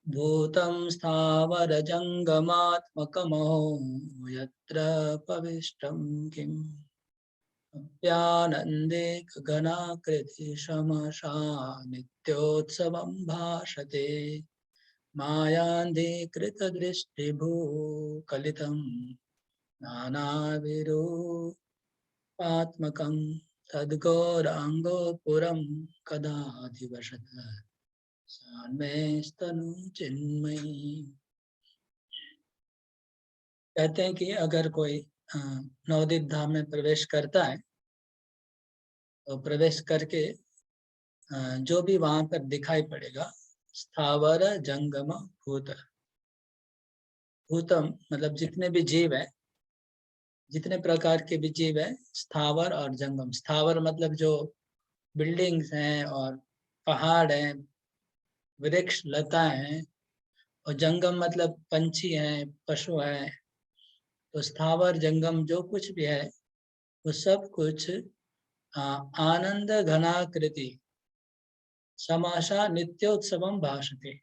भूतं स्थावरजङ्गमात्मकमहो यत्र पविष्टं किम् अप्यानन्दे गगनाकृति समशा नित्योत्सवं भाषते मायान्धीकृतदृष्टिभूकलितं नानाविरूपात्मकं तद्गौराङ्गोपुरं कदाधिवसत् सान्मेस्तनु चिन्मयी। कहते हैं कि अगर कोई नवदीप धाम में प्रवेश करता है तो प्रवेश करके जो भी वहां पर दिखाई पड़ेगा, स्थावर जंगम भूत, भूतम मतलब जितने भी जीव है, जितने प्रकार के भी जीव है, स्थावर और जंगम। स्थावर मतलब जो बिल्डिंग्स हैं और पहाड़ हैं, वृक्ष लता हैं, और जंगम मतलब पंछी हैं, पशु हैं। तो स्थावर जंगम जो कुछ भी है वो सब कुछ आनंद घनाकृति समाशा नित्योत्सवम भाषते,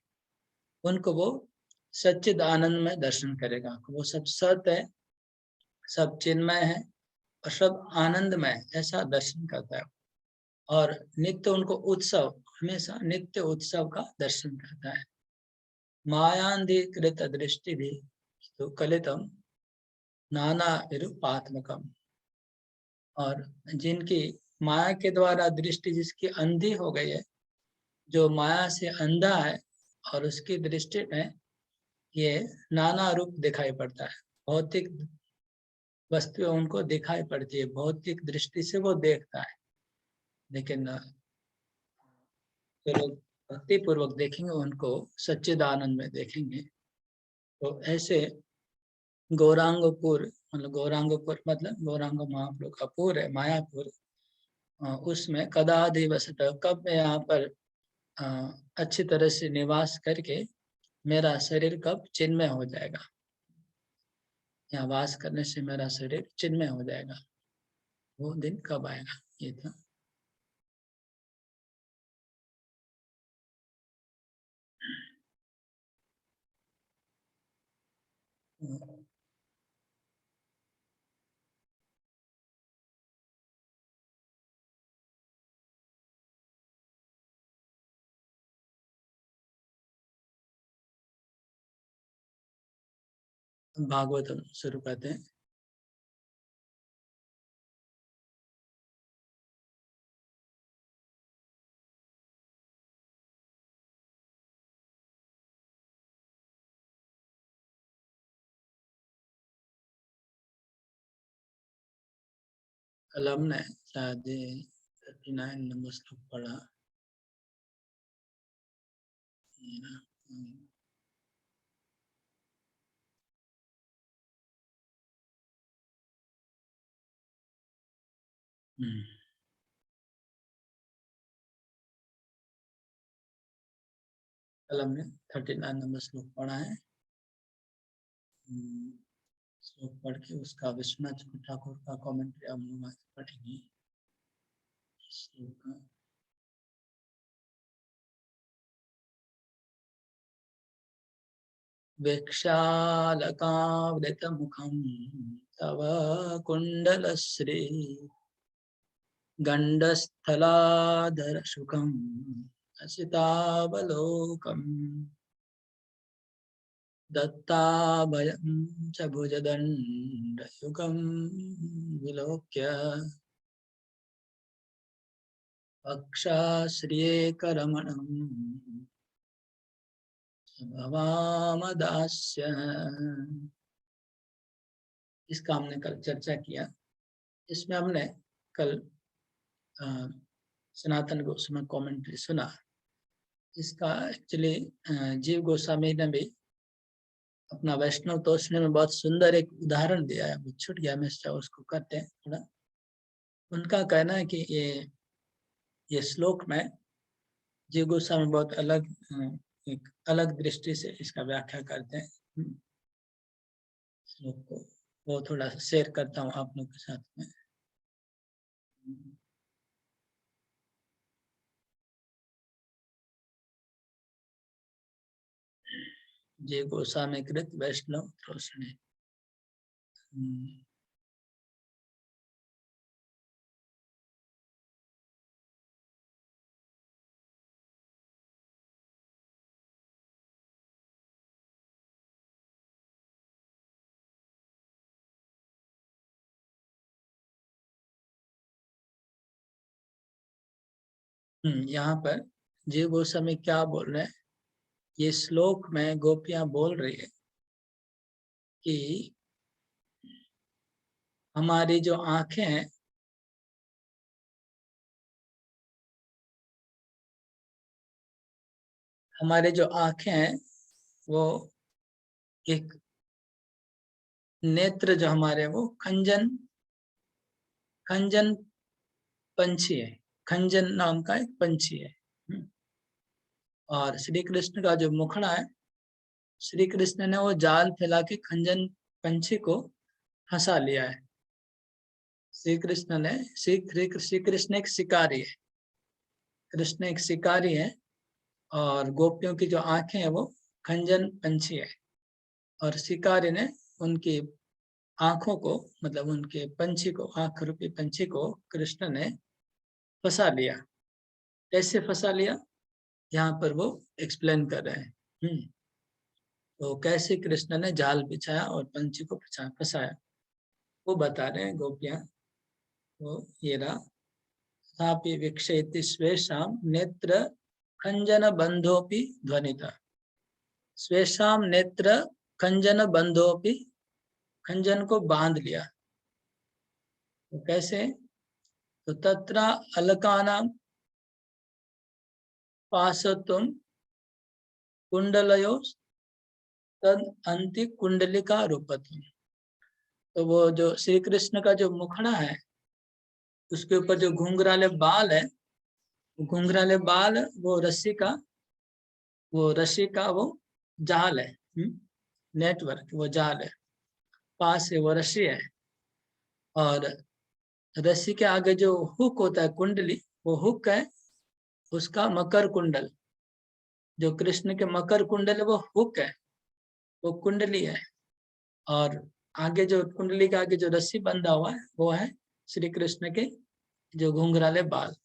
उनको वो सच्चिद आनंद में दर्शन करेगा। वो सब सत है, सब चिन्मय है और सब आनंदमय है, ऐसा दर्शन करता है। और नित्य उनको उत्सव, हमेशा नित्य उत्सव का दर्शन करता है। मायांधीकृत दृष्टि भी तो कलितम नाना विरूपात्मकम, और जिनकी माया के द्वारा दृष्टि जिसकी अंधी हो गई है, जो माया से अंधा है और उसकी दृष्टि में ये नाना रूप दिखाई पड़ता है। भौतिक वस्तुएं उनको दिखाई पड़ती है, भौतिक दृष्टि से वो देखता है। लेकिन जो लोग भक्ति पूर्वक देखेंगे उनको सच्चिदानंद में देखेंगे। तो ऐसे गौरांगपुर मतलब गौरांग महाप्रभु का पुर है, मायापुर। उसमें कदाधिवसत, कब मैं यहाँ पर अच्छी तरह से निवास करके मेरा शरीर कब चिन्मय हो जाएगा, यहाँ वास करने से मेरा शरीर चिन्मय हो जाएगा, वो दिन कब आएगा, ये था। भागवतम शुरू करते हैं। कल हमने शायद 39 नंबर श्लोक पढ़ा। कल हमने 39 नंबर श्लोक पढ़ा है। श्लोक पढ़ के उसका विश्वनाथ ठाकुर का कमेंट्री हम लोग आज पढ़ेंगे। श्लोक वेक्षालकावृतमुखं तव कुण्डलश्री गण्डस्थलाधरशुकम् असितावलोकम् दत्ताभयं च भुजदण्डयुगं विलोक्य वक्षाश्रियेकरमणं भवामदास्य। इसका हमने कल चर्चा किया। इसमें हमने कल सनातन गोस्वामी कमेंट्री सुना। इसका एक्चुअली जीव गोस्वामी ने भी अपना वैष्णव तोषने में बहुत सुंदर एक उदाहरण दिया है, वो छूट गया, हमेशा उसको करते हैं थोड़ा। उनका कहना है कि ये श्लोक में जीव गोस्वामी बहुत अलग एक अलग दृष्टि से इसका व्याख्या करते हैं श्लोक को। वो थोड़ा शेयर करता हूँ आप लोग के साथ में। जे गोस्वामी कृत वैष्णव रोषणी। यहाँ पर जीव गोस्वामी क्या बोल रहे हैं, ये श्लोक में गोपियां बोल रही है कि हमारी जो आंखें हैं, हमारे जो आंखें हैं वो एक नेत्र जो हमारे वो खंजन खंजन पंछी है, खंजन नाम का एक पंछी है। और श्री कृष्ण का जो मुखड़ा है, श्री कृष्ण ने वो जाल फैला के खंजन पंछी को फंसा लिया है। श्री कृष्ण ने श्री कृष्ण एक शिकारी है, कृष्ण एक शिकारी है और गोपियों की जो आंखें हैं वो खंजन पंछी है, और शिकारी ने उनकी आंखों को, मतलब उनके पंछी को, आंख रूपी पंछी को कृष्ण ने फंसा लिया। कैसे फंसा लिया, यहाँ पर वो एक्सप्लेन कर रहे हैं। तो कैसे कृष्ण ने जाल बिछाया और पंछी को फंसाया, वो बता रहे हैं गोपियां। तो ये रहा, तथापि विक्षेति स्वेषाम नेत्र खंजन बंधोपि ध्वनिता। स्वेषाम नेत्र खंजन बंधोपि, खंजन को बांध लिया। तो कैसे, तो तत्र अलकानाम पाशतुम कुंडलयो तद अंति कुंडलिका रूपत्वम। तो वो जो श्री कृष्ण का जो मुखड़ा है, उसके ऊपर जो घुंघराले बाल है, घुंघराले बाल वो रस्सी का, वो रस्सी का वो जाल है, नेटवर्क, वो जाल है। पास है वो रस्सी है, और रस्सी के आगे जो हुक होता है, कुंडली, वो हुक है उसका मकर कुंडल। जो कृष्ण के मकर कुंडल है वो हुक है, वो कुंडली है। और आगे जो कुंडली के आगे जो रस्सी बंधा हुआ है वो है श्री कृष्ण के जो घुंघराले बाल।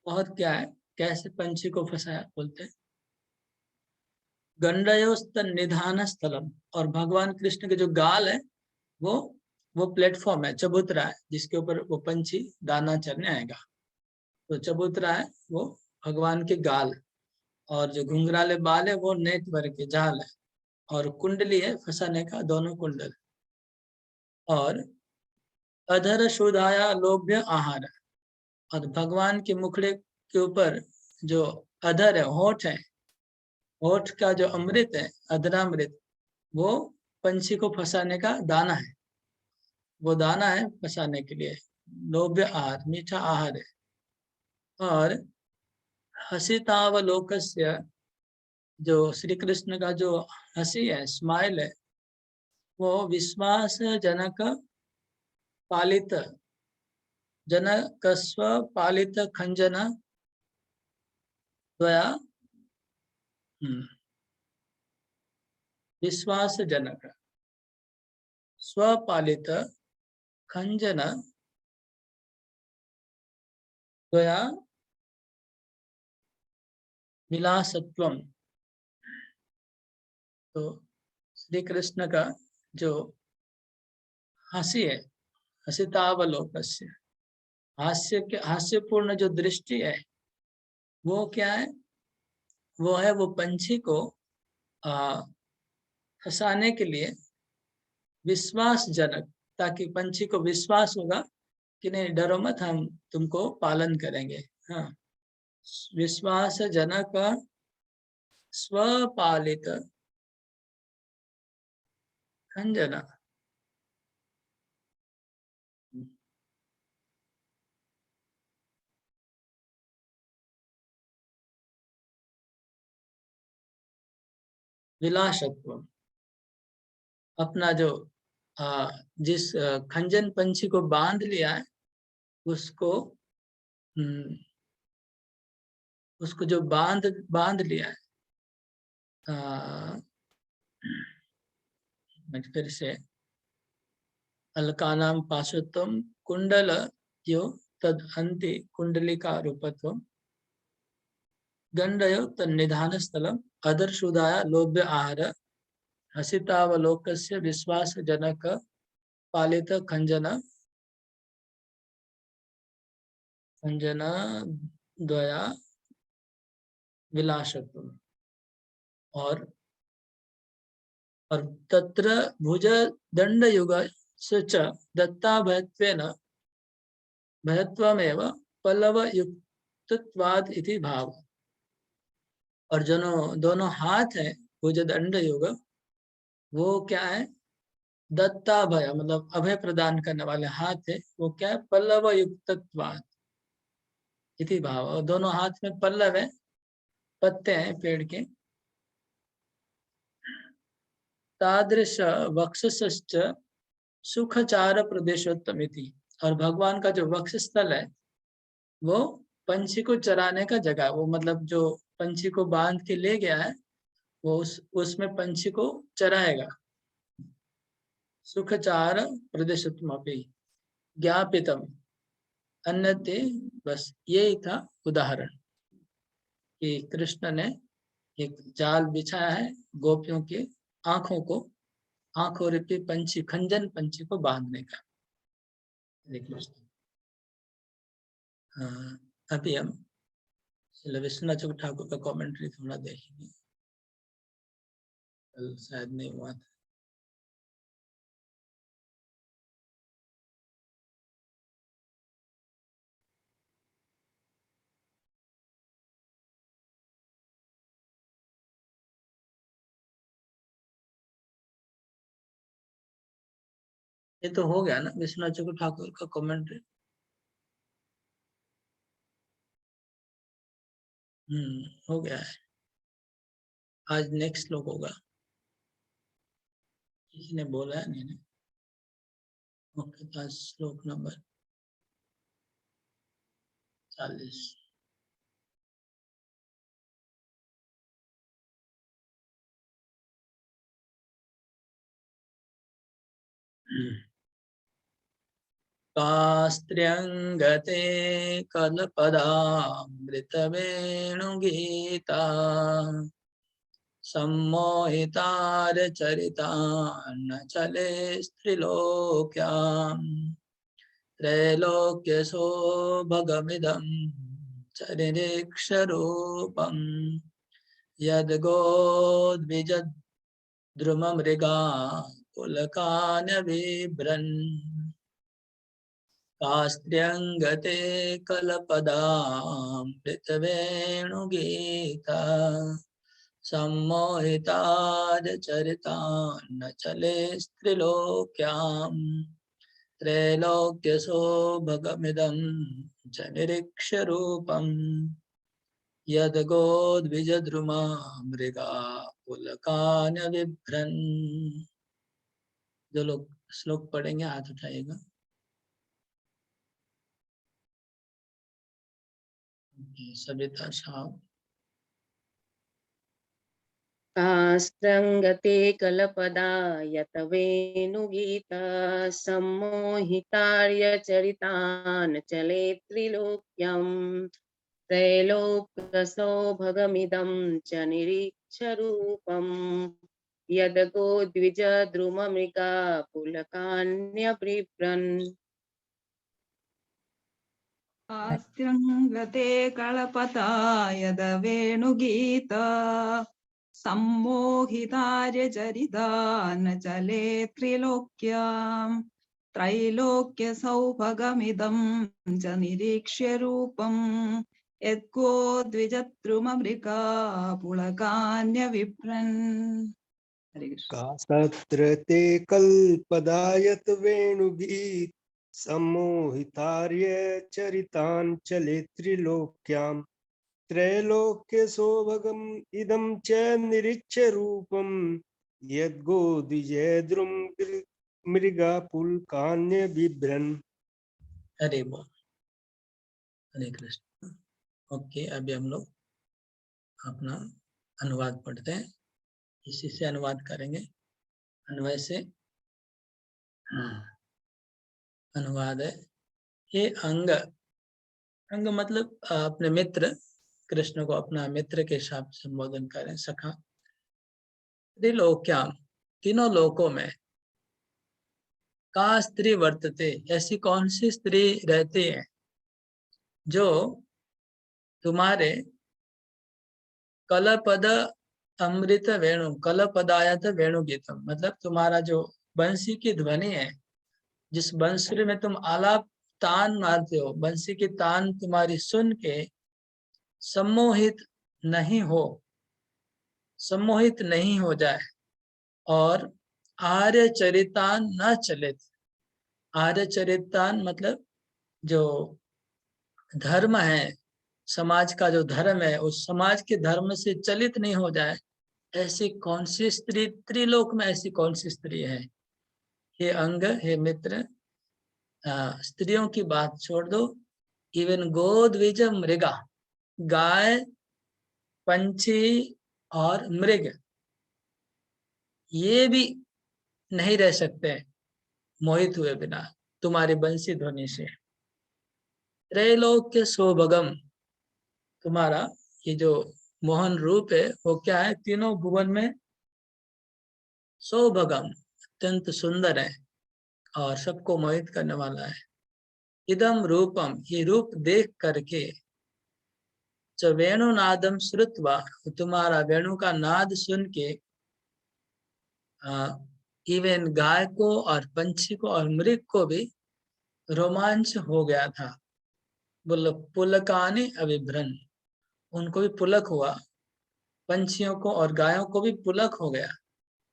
और क्या है, कैसे पंछी को फंसाया, बोलते हैं गंडयोस्त निधान स्थलम। और भगवान कृष्ण के जो गाल है वो वो प्लेटफॉर्म है, चबूतरा है, जिसके ऊपर वो पंछी दाना चरने आएगा। तो चबूतरा है वो भगवान के गाल, और जो घुंघराले बाल है वो नेटवर्क के जाल है, और कुंडली है फंसाने का, दोनों कुंडल। और अधर शुद्धाया लोभ्य आहार। और भगवान के मुखड़े के ऊपर जो अधर है, होठ है, होठ का जो अमृत है, अधरामृत, वो पंछी को फंसाने का दाना है, वो दाना है फंसाने के लिए। लोभ्य आहार, मीठा आहार है। और हसितावलोकस्य, जो श्री कृष्ण का जो हंसी है, स्माइल है, वो विश्वास जनक पालित, जनकस्व पालित खंजन द्वया, विश्वास जनक स्वपालित खंजन द्वया विलासत्वम। तो श्री कृष्ण का जो हंसी है, हसितावलोकस्य, हास्य के, हास्यपूर्ण जो दृष्टि है, वो क्या है, वो है वो पंछी को फंसाने के लिए विश्वासजनक, ताकि पंछी को विश्वास होगा कि नहीं, डरो मत, हम तुमको पालन करेंगे। हाँ, विश्वासजनक स्वपालित खंजना। विलासत्व, अपना जो जिस खंजन पंछी को बांध लिया है, उसको उसको जो बांध बांध लिया है, फिर से अलकानाम पाशुत्वम कुंडल यो तद अंति कुंडलिका रूपत्वम गंडयो तन्निधान स्थलम अदर्शुदाय लोभ्य आहार हसितावलोकस्य विश्वासजनक पालित खंजना द्वया विलासत्वम और तत्र भुज दंड युग च दत्ताभयत्वेन भयत्वमेव पल्लव युक्तत्वाद इति भाव। और दोनों हाथ है भुज दंड युग, वो क्या है? दत्ताभय मतलब अभय प्रदान करने वाले हाथ है, वो क्या है? पल्लव युक्तत्वाद इति भाव। और दोनों हाथ में पल्लव है, पत्ते हैं पेड़ के। तादृश वक्षश्च सुखचार प्रदेशोत्तमिति। और भगवान का जो वक्ष स्थल है वो पंछी को चराने का जगह, वो मतलब जो पंछी को बांध के ले गया है वो उसमें पंछी को चराएगा। सुखचार प्रदेशोत्तमपि ज्ञापितम अन्यते। बस यही था उदाहरण कि कृष्ण ने एक जाल बिछाया है गोपियों के आंखों रूपी पंछी, खंजन पंछी को बांधने का। अभी हम विश्वनाथ ठाकुर का कमेंट्री थोड़ा देखेंगे, कल शायद नहीं हुआ था। ये तो हो गया ना विश्वनाथ ठाकुर का कमेंट्री। हो गया है। आज नेक्स्ट श्लोक होगा। किसी ने बोला है? नहीं। ओके, आज श्लोक नंबर 40। कास्त्र्यंगते कल्पदामृतवेणुगीता सम्मोहितारचरिता न चले स्त्रिलोक्याम् त्रैलोक्यशोभगमिदं चरिरेक्षरूपम् यद्गोद्विजद्रुममृगा पुलकान्यबिभ्रन् कास्त्र्यंगते कल्पदामृतवेणुगीता सम्मोहितारचरिता न चले स्त्रिलोक्याम् त्रैलोक्यशोभगमिदं च निरीक्ष्यरूपम् यद्गोद्विजद्रुमा मृगा पुलकान्यबिभ्रन्। जो लोग श्लोक पढ़ेंगे हाथ उठाइएगा। सविता साहब। कास्त्रंगते कलपदा यतवेणुगीता सम्मोहितार्यचरितान् चले त्रिलोक्यम् त्रैलोक्यसौभगमिदं च निरीक्षरूपम् यद्गोद्विजद्रुममृगा पुलकान्यबिभ्रन्। कास्त्र्यंगते कल्पदा यतवेणुगीता सम्मोहितार्यचरिता न चले त्रिलोक्याम् त्रैलोक्यसौभगमिदं च निरीक्ष्य रूपम् यद्गोद्विजद्रुममृगा पुलकान्यबिभ्रन्। कास्त्रते कल्पदायत वेणुगीत सम्मोहितार्यचरितान् चले त्रिलोक्याम् त्रैलोक्यशोभगम् इदं च निरीक्ष्य रूपम् यद्गोद्विजद्रुम मृगा पुलकान्यबिभ्रन्। हरे बोल, हरे कृष्ण। ओके, अभी हम लोग अपना अनुवाद पढ़ते हैं। इसी से अनुवाद करेंगे। अन्वय से अनुवाद है, ये अंग, अंग मतलब अपने मित्र, कृष्ण को अपना मित्र के हिसाब से संबोधन करें, सखा। त्रिलोक्याम, तीनों लोकों में, का स्त्री वर्तते, ऐसी कौन सी स्त्री रहती है जो तुम्हारे कलपद अमृत वेणु, कलपदायत वेणु गीतम, मतलब तुम्हारा जो बंसी की ध्वनि है, जिस बंसुरी में तुम आलाप तान मारते हो, बंसी की तान तुम्हारी सुन के सम्मोहित नहीं हो, सम्मोहित नहीं हो जाए, और आर्य चरितान न चलित, आर्य चरितान मतलब जो धर्म है, समाज का जो धर्म है, उस समाज के धर्म से चलित नहीं हो जाए, ऐसी कौन सी स्त्री, त्रिलोक में ऐसी कौन सी स्त्री है। हे अंग, हे मित्र, स्त्रियों की बात छोड़ दो, इवन गोद्विज मृगा, गाय, पंछी और मृग, ये भी नहीं रह सकते मोहित हुए बिना तुम्हारी बंसी ध्वनि से। त्रैलोक्य सौभगम, तुम्हारा ये जो मोहन रूप है वो क्या है, तीनों भुवन में सौभगम, अत्यंत सुंदर है और सबको मोहित करने वाला है। इदम रूपम, ये रूप देख करके, च वेणु नादम श्रुत्वा, तुम्हारा वेणु का नाद सुन के, इवन गाय को और पंछी को और मृग को भी रोमांच हो गया था। बोलो पुलकानी अभिभ्रन, उनको भी पुलक हुआ, पंछियों को और गायों को भी पुलक हो गया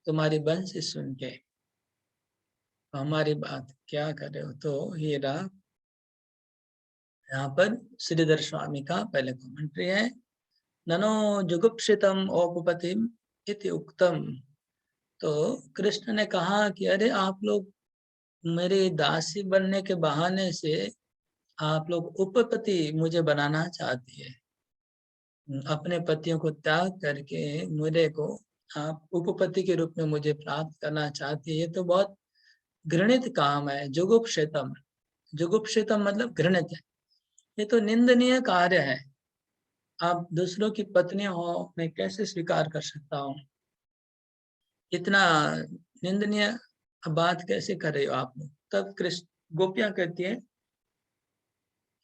तुम्हारी बंसी सुन के। तो हमारी बात क्या कर रहे हो, तो ये रहा यहाँ पर श्रीधर स्वामी का पहले कमेंट्री है। ननो जुगुप्सितम औपपतिम इति उक्तम, तो कृष्ण ने कहा कि अरे आप लोग मेरी दासी बनने के बहाने से आप लोग उपपति मुझे बनाना चाहती है, अपने पतियों को त्याग करके मुझे को आप उपपति के रूप में मुझे प्राप्त करना चाहती है, ये तो बहुत घृणित काम है। जुगुप्सितम, जुगुप्सितम मतलब घृणित है, ये तो निंदनीय कार्य है। आप दूसरों की पत्नी हो, मैं कैसे स्वीकार कर सकता हूँ, इतना निंदनीय बात कैसे कर रहे हो आप लोग। तब कृष्ण, गोपियां कहती है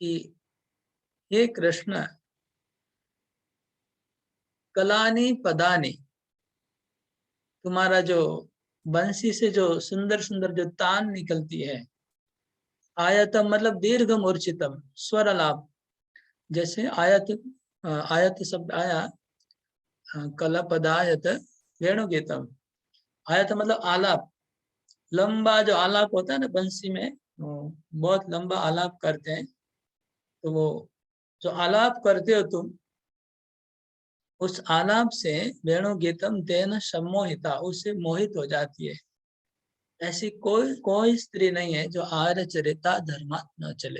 कि हे कृष्ण, कलानी पदानी, तुम्हारा जो बंसी से जो सुंदर सुंदर जो तान निकलती है, आयतम मतलब दीर्घ मूर्छितम, स्वर अलाप, जैसे आयत, आयत शब्द आया, कला पदायत वेणु गीतम, आयत मतलब आलाप, लंबा जो आलाप होता है ना बंसी में, बहुत लंबा आलाप करते हैं, तो वो जो आलाप करते हो तुम, उस आलाप से वेणु गीतम तेन सम्मोहिता, उससे मोहित हो जाती है। ऐसी कोई कोई स्त्री नहीं है जो आर्य चरिता धर्मात न चले,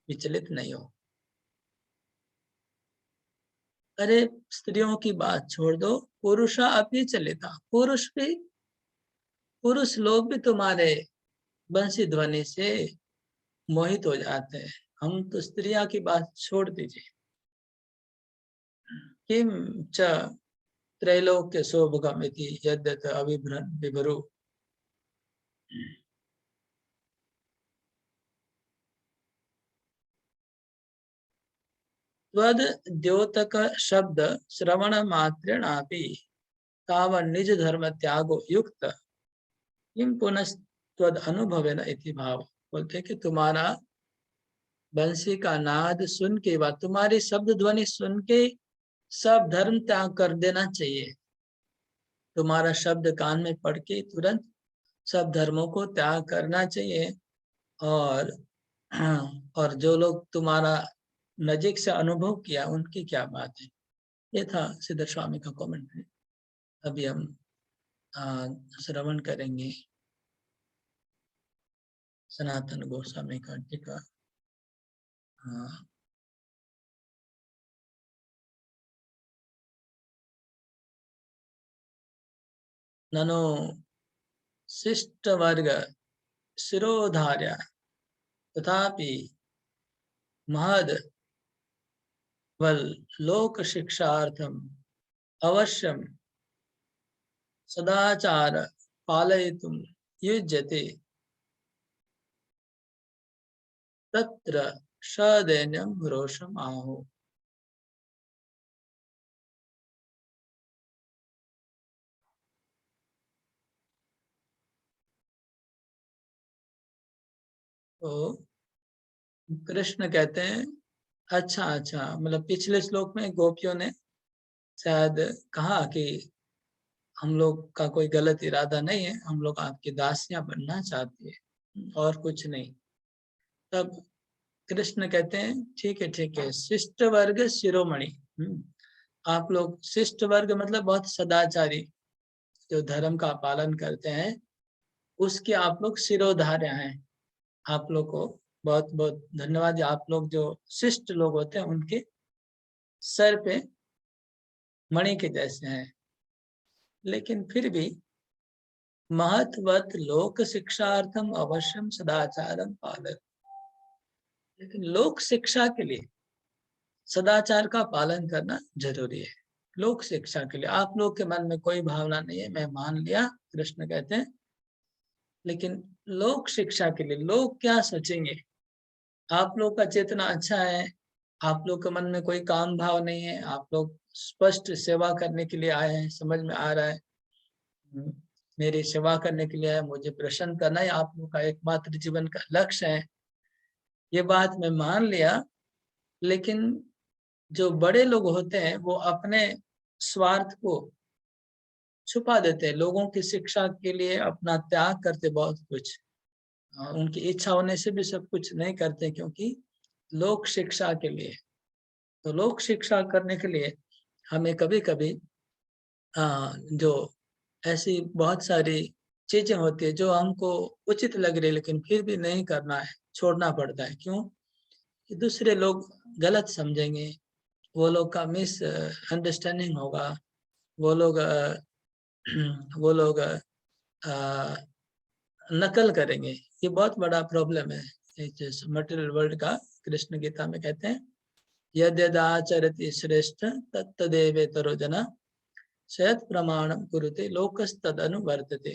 विचलित नहीं हो। अरे स्त्रियों की बात छोड़ दो, पुरुषा अपनी चलिता, पुरुष भी, पुरुष लोग भी तुम्हारे बंसी ध्वनि से मोहित हो जाते हैं, हम तो स्त्रियां की बात छोड़ दीजिए। किम च त्रैलोक्य शोभगमिति यद्यत अभिभ्रन विभरु, त्वद द्योतक शब्द श्रवण मात्रेणापि तावन् निज धर्म त्यागो युक्त, किम पुनस्त्वद अनुभवेन इति भाव। बोलते कि तुम्हारा बंसी का नाद सुन के बाद, तुम्हारी शब्द ध्वनि सुन के सब धर्म त्याग कर देना चाहिए। तुम्हारा शब्द कान में पड़ के तुरंत सब धर्मों को त्याग करना चाहिए। और और जो लोग तुम्हारा नजीक से अनुभव किया उनकी क्या बात है। ये था सिद्धर स्वामी का कमेंट्री। अभी हम श्रवण करेंगे सनातन गोस्वामी का टीका। ननो शिष्ट वर्ग शिरोधार्य तथापि महद वल लोक शिक्षार्थम अवश्यम सदाचार पालयितुम युज्यते तत्र सदैन्यम रोषम आहो। तो कृष्ण कहते हैं अच्छा अच्छा, मतलब पिछले श्लोक में गोपियों ने शायद कहा कि हम लोग का कोई गलत इरादा नहीं है, हम लोग आपकी दासियां बनना चाहती है और कुछ नहीं। तब कृष्ण कहते हैं ठीक है, शिष्ट वर्ग शिरोमणि। आप लोग शिष्ट वर्ग मतलब बहुत सदाचारी, जो धर्म का पालन करते हैं, उसके आप लोग शिरोधार्य हैं। आप लोग को बहुत बहुत धन्यवाद। आप लोग जो शिष्ट लोग होते हैं उनके सर पे मणि के जैसे हैं। लेकिन फिर भी महत्वत लोक शिक्षार्थम अवश्यम सदाचारम पालन, लेकिन लोक शिक्षा के लिए सदाचार का पालन करना जरूरी है। लोक शिक्षा के लिए आप लोग के मन में कोई भावना नहीं है, मैं मान लिया, कृष्ण कहते हैं, लेकिन लोक शिक्षा के लिए लोग क्या सोचेंगे। आप लोग का चेतना अच्छा है, आप लोग के मन में कोई काम भाव नहीं है, आप लोग स्पष्ट सेवा करने के लिए आए हैं, समझ में आ रहा है मेरी सेवा करने के लिए है, मुझे प्रसन्न करना है, आप लोग का एकमात्र जीवन का लक्ष्य है, ये बात मैं मान लिया। लेकिन जो बड़े लोग होते हैं वो अपने स्वार्थ को छुपा देते हैं, लोगों की शिक्षा के लिए अपना त्याग करते बहुत कुछ, उनकी इच्छा होने से भी सब कुछ नहीं करते, क्योंकि लोक शिक्षा के लिए। तो लोक शिक्षा करने के लिए हमें कभी कभी जो ऐसी बहुत सारी चीजें होती है जो हमको उचित लग रही है लेकिन फिर भी नहीं करना है, छोड़ना पड़ता है। क्यों? कि दूसरे लोग गलत समझेंगे, वो लोग का मिस अंडरस्टैंडिंग होगा, वो लोग वो लोग नकल करेंगे। ये बहुत बड़ा प्रॉब्लम है मटेरियल वर्ल्ड का। कृष्ण गीता में कहते हैं यद्यदाचरति श्रेष्ठ तत्तदेवेतरो जना शयत प्रमाणम कुरुते लोकस्तद अनुवर्तते।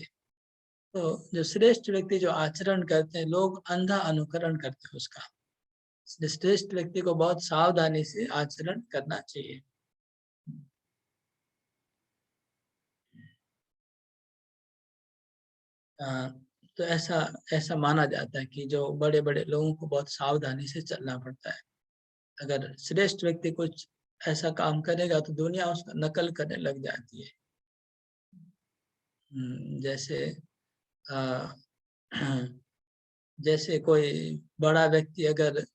तो जो श्रेष्ठ व्यक्ति जो आचरण करते हैं, लोग अंधा अनुकरण करते हैं उसका। श्रेष्ठ व्यक्ति को बहुत सावधानी से आचरण करना चाहिए। तो ऐसा ऐसा माना जाता है कि जो बड़े बड़े लोगों को बहुत सावधानी से चलना पड़ता है। अगर श्रेष्ठ व्यक्ति कुछ ऐसा काम करेगा तो दुनिया उसका नकल करने लग जाती है। जैसे जैसे कोई बड़ा व्यक्ति अगर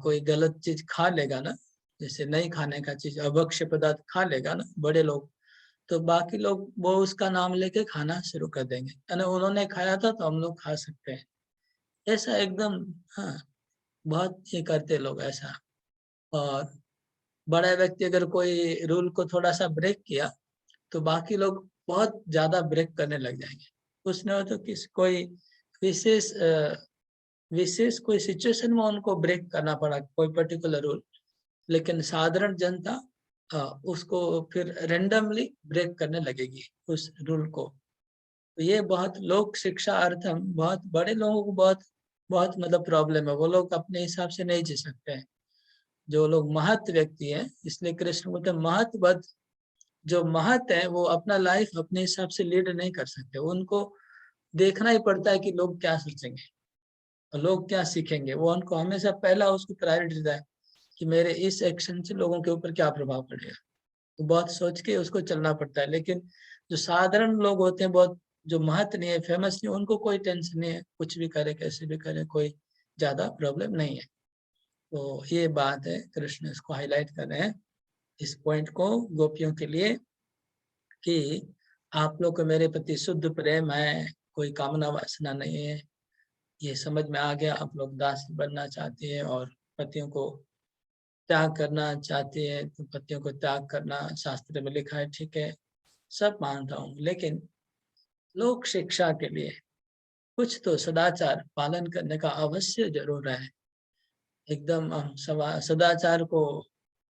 कोई गलत चीज खा लेगा ना, जैसे नहीं खाने का चीज, अभक्ष्य पदार्थ खा लेगा ना बड़े लोग, तो बाकी लोग वो उसका नाम लेके खाना शुरू कर देंगे, यानी उन्होंने खाया था तो हम लोग खा सकते हैं। ऐसा एकदम, हाँ, बहुत ये करते लोग ऐसा। और बड़ा व्यक्ति अगर कोई रूल को थोड़ा सा ब्रेक किया तो बाकी लोग बहुत ज्यादा ब्रेक करने लग जाएंगे। उसने हो तो किस कोई विशेष विशेष कोई सिचुएशन में उनको ब्रेक करना पड़ा कोई पर्टिकुलर रूल, लेकिन साधारण जनता उसको फिर रेंडमली ब्रेक करने लगेगी उस रूल को। तो ये बहुत लोक शिक्षा अर्थम, बहुत बड़े लोगों को बहुत बहुत मतलब प्रॉब्लम है। वो लोग अपने हिसाब से नहीं जी सकते हैं। जो लोग महत व्यक्ति हैं, इसलिए कृष्ण बोलते हैं महत्वद, जो महत है वो अपना लाइफ अपने हिसाब से लीड नहीं कर सकते। उनको देखना ही पड़ता है कि लोग क्या सोचेंगे और लोग क्या सीखेंगे। वो उनको हमेशा पहला उसको प्रायोरिटी देता है कि मेरे इस एक्शन से लोगों के ऊपर क्या प्रभाव पड़ेगा। तो बहुत सोच के उसको चलना पड़ता है। लेकिन जो साधारण लोग होते हैं, बहुत जो महत्व नहीं है, फेमस नहीं, उनको कोई टेंशन नहीं है, कुछ भी करे कैसे भी करे, कोई ज्यादा प्रॉब्लम नहीं है। तो ये बात है, कृष्ण इसको हाईलाइट कर रहे हैं इस पॉइंट को गोपियों के लिए कि आप लोग को मेरे प्रति शुद्ध प्रेम है, कोई कामना वासना नहीं है, ये समझ में आ गया। आप लोग दास बनना चाहते हैं और पतियों को त्याग करना चाहते हैं, तो पतियों को त्याग करना शास्त्र में लिखा है, ठीक है। सब मानता हूँ, लेकिन लोक शिक्षा के लिए कुछ तो सदाचार पालन करने का अवश्य जरूर है। एकदम हम सदाचार को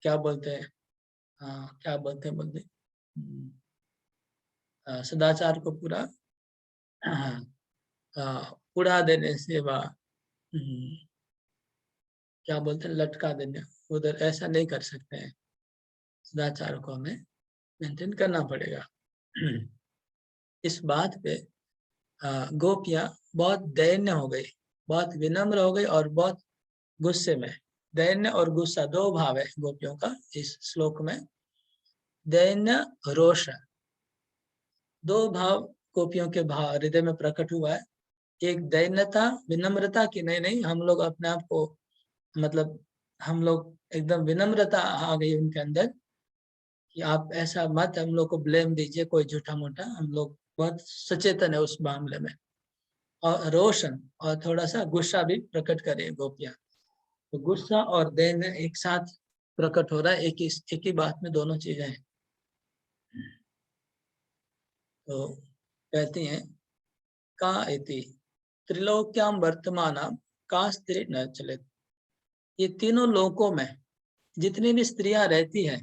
क्या बोलते हैं, क्या बोलते हैं सदाचार को पूरा उड़ा देने से क्या बोलते हैं, लटका देने, उधर ऐसा नहीं कर सकते हैं। सदाचार को हमें मेंटेन करना पड़ेगा। इस बात पे गोपियां बहुत दैन्य हो गई, बहुत विनम्र हो गई और बहुत गुस्से में। दैन्य और गुस्सा दो भाव है गोपियों का इस श्लोक में। दैन्य, रोष, दो भाव गोपियों के भाव हृदय में प्रकट हुआ है। एक दैन्यता, विनम्रता की नहीं नहीं हम लोग अपने आप को, मतलब हम लोग एकदम विनम्रता आ गई उनके अंदर कि आप ऐसा मत हम लोग को ब्लेम दीजिए कोई झूठा मोटा, हम लोग बहुत सचेतन है उस मामले में। और रोशन और थोड़ा सा गुस्सा भी प्रकट करे गोपियां। तो गुस्सा और दैन्य एक साथ प्रकट हो रहा है, एक ही बात में दोनों चीजें हैं। तो कहती हैं का इति त्रिलोक्याम वर्तमानम का स्त्री न चलित। ये तीनों लोकों में जितनी भी स्त्रियां रहती हैं,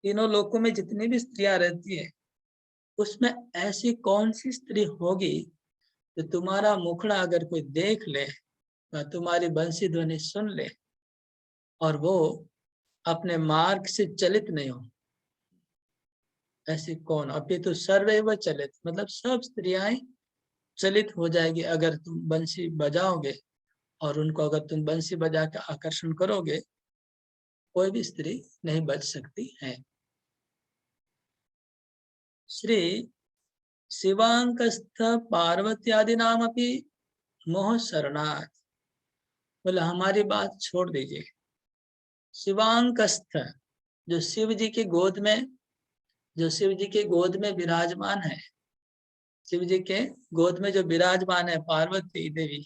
तीनों लोकों में जितनी भी स्त्रियां रहती है, उसमें ऐसी कौन सी स्त्री होगी तो तुम्हारा मुखड़ा अगर कोई देख ले, तुम्हारी बंसी ध्वनि सुन ले और वो अपने मार्ग से चलित नहीं हो। ऐसी कौन? अपितु सर्वैव चलित, मतलब सब स्त्रियां चलित हो जाएगी अगर तुम बंसी बजाओगे और उनको अगर तुम बंसी बजा के आकर्षण करोगे, कोई भी स्त्री नहीं बच सकती है। श्री शिवांकस्थ पार्वत्यादि नाम अपनी मोह शरणार्थ। बोले हमारी बात छोड़ दीजिए। शिवांकस्थ, जो शिव जी के गोद में, जो शिव जी के गोद में विराजमान है, शिव जी के गोद में जो विराजमान है पार्वती देवी,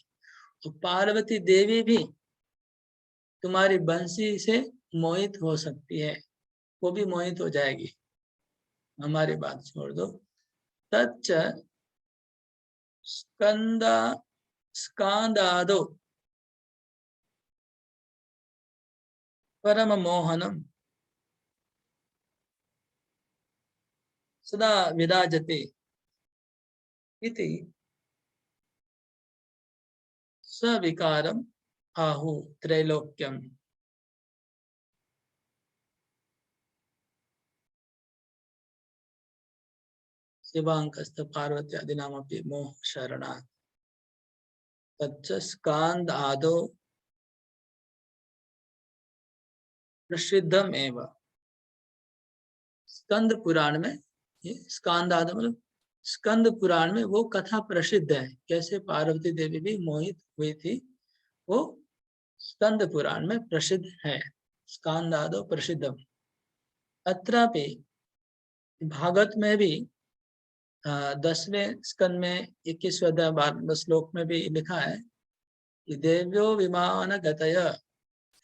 तो पार्वती देवी भी तुम्हारी बंसी से मोहित हो सकती है, वो भी मोहित हो जाएगी। हमारी बात छोड़ दो। तच्च स्कंदादो परम मोहनम सदा विराजते इति सविकारम आहु त्रैलोक्यम। शिवांकस्थ पार्वत्यादि नाम अपनी मोह शरणार्थ। तच्च स्कांद आदो प्रसिद्धम एवं। स्कंद पुराण में, ये स्कांद आदि मतलब स्कंद पुराण में वो कथा प्रसिद्ध है, कैसे पार्वती देवी भी मोहित हुई थी, वो स्कंद पुराण में प्रसिद्ध है। स्कांद आदो प्रसिद्धम। अत्रापि भागवत में भी 10वें स्कंद में 21वें श्लोक में भी लिखा है कि देव्यो विमान गतय,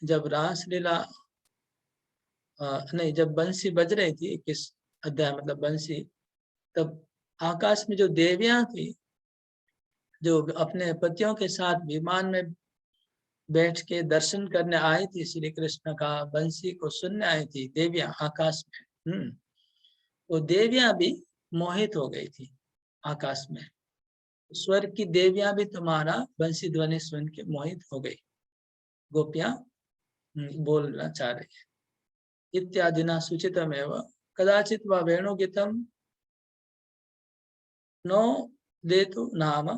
जब रासलीला नहीं, जब बंसी बज रही थी, 21 अध्याय मतलब बंसी, तब आकाश में जो देवियां थी, जो अपने पतियों के साथ विमान में बैठ के दर्शन करने आई थी श्री कृष्ण का, बंसी को सुनने आई थी देवियां आकाश में। वो देवियां भी मोहित हो गई थी आकाश में। स्वर्ग की देवियां भी तुम्हारा बंसी ध्वनि सुन के मोहित हो गई। गोपियां बोलना चाह रही है। इत्यादिना सूचितमेव कदाचित वा वेणुगीतम नो देतु नाम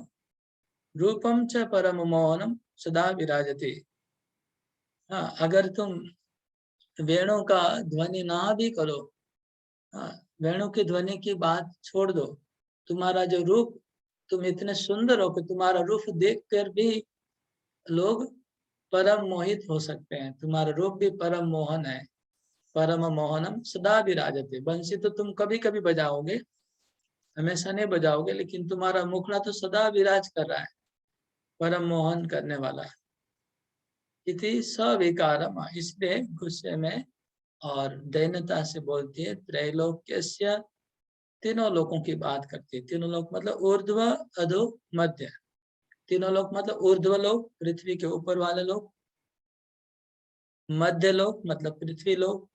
रूपम च परम मोहनम सदा विराजते। हाँ, अगर तुम वेणु का ध्वनि ना भी करो, हाँ, वेणु की ध्वनि की बात छोड़ दो, तुम्हारा जो रूप, तुम इतने सुंदर हो कि तुम्हारा रूप देखकर भी लोग परम मोहित हो सकते हैं। तुम्हारा रूप भी परम मोहन है। परम मोहनम सदा विराजते। बंसी तो तुम कभी कभी बजाओगे, हमेशा नहीं बजाओगे, लेकिन तुम्हारा मुखड़ा तो सदा विराज कर रहा है, परम मोहन करने वाला। इति सविकारम, इसलिए गुस्से में और दैन्यता से बोलती है त्रैलोक्यस्य तीनों लोकों की बात करती है। तीनों लोक मतलब ऊर्ध्व, अधो, मध्य। तीनों लोक मतलब ऊर्ध्व लोक पृथ्वी के ऊपर वाले लोक, मध्य लोक मतलब पृथ्वी लोक,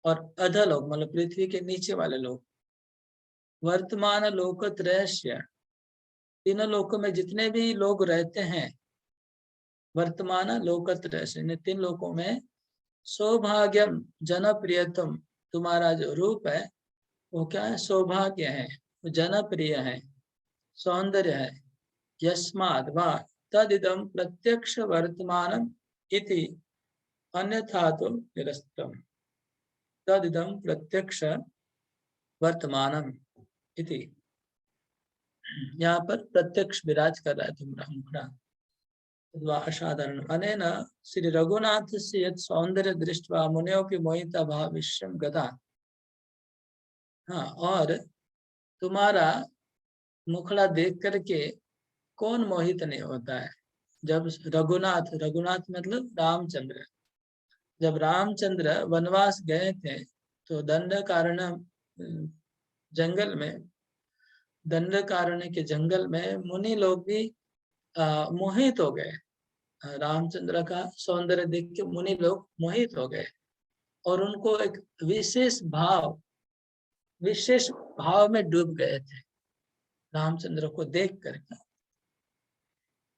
और अधलोक मतलब पृथ्वी के नीचे वाले लोक। वर्तमान लोकत्रयस्य, तीनों लोकों में जितने भी लोग रहते हैं, वर्तमान लोकत्रयस्य, इन तीन लोकों में सौभाग्यम जनप्रियतम, तुम्हारा जो रूप है वो क्या है? सौभाग्य है, वो जनप्रिय है, सौंदर्य है। यस्माद् वा तदिदं प्रत्यक्ष वर्तमानम इति अन्यथा तो निरस्तम। तदिदं प्रत्यक्ष वर्तमानम इति, यहाँ पर प्रत्यक्ष विराज कर रहा है तुम्हारा असाधारण। अनेन श्री रघुनाथस्य यत् सौंदर्य दृष्ट्वा मुनयोपि मोहिता भाविष्यं गता। हाँ, और तुम्हारा मुखड़ा देख करके कौन मोहित नहीं होता है? जब रघुनाथ, रघुनाथ मतलब रामचंद्र, जब रामचंद्र वनवास गए थे तो दंडकारण्य जंगल में, दंडकारण्य के जंगल में मुनि लोग भी मोहित हो गए। रामचंद्र का सौंदर्य देख के मुनि लोग मोहित हो गए और उनको एक विशेष भाव में डूब गए थे रामचंद्र को देख करके।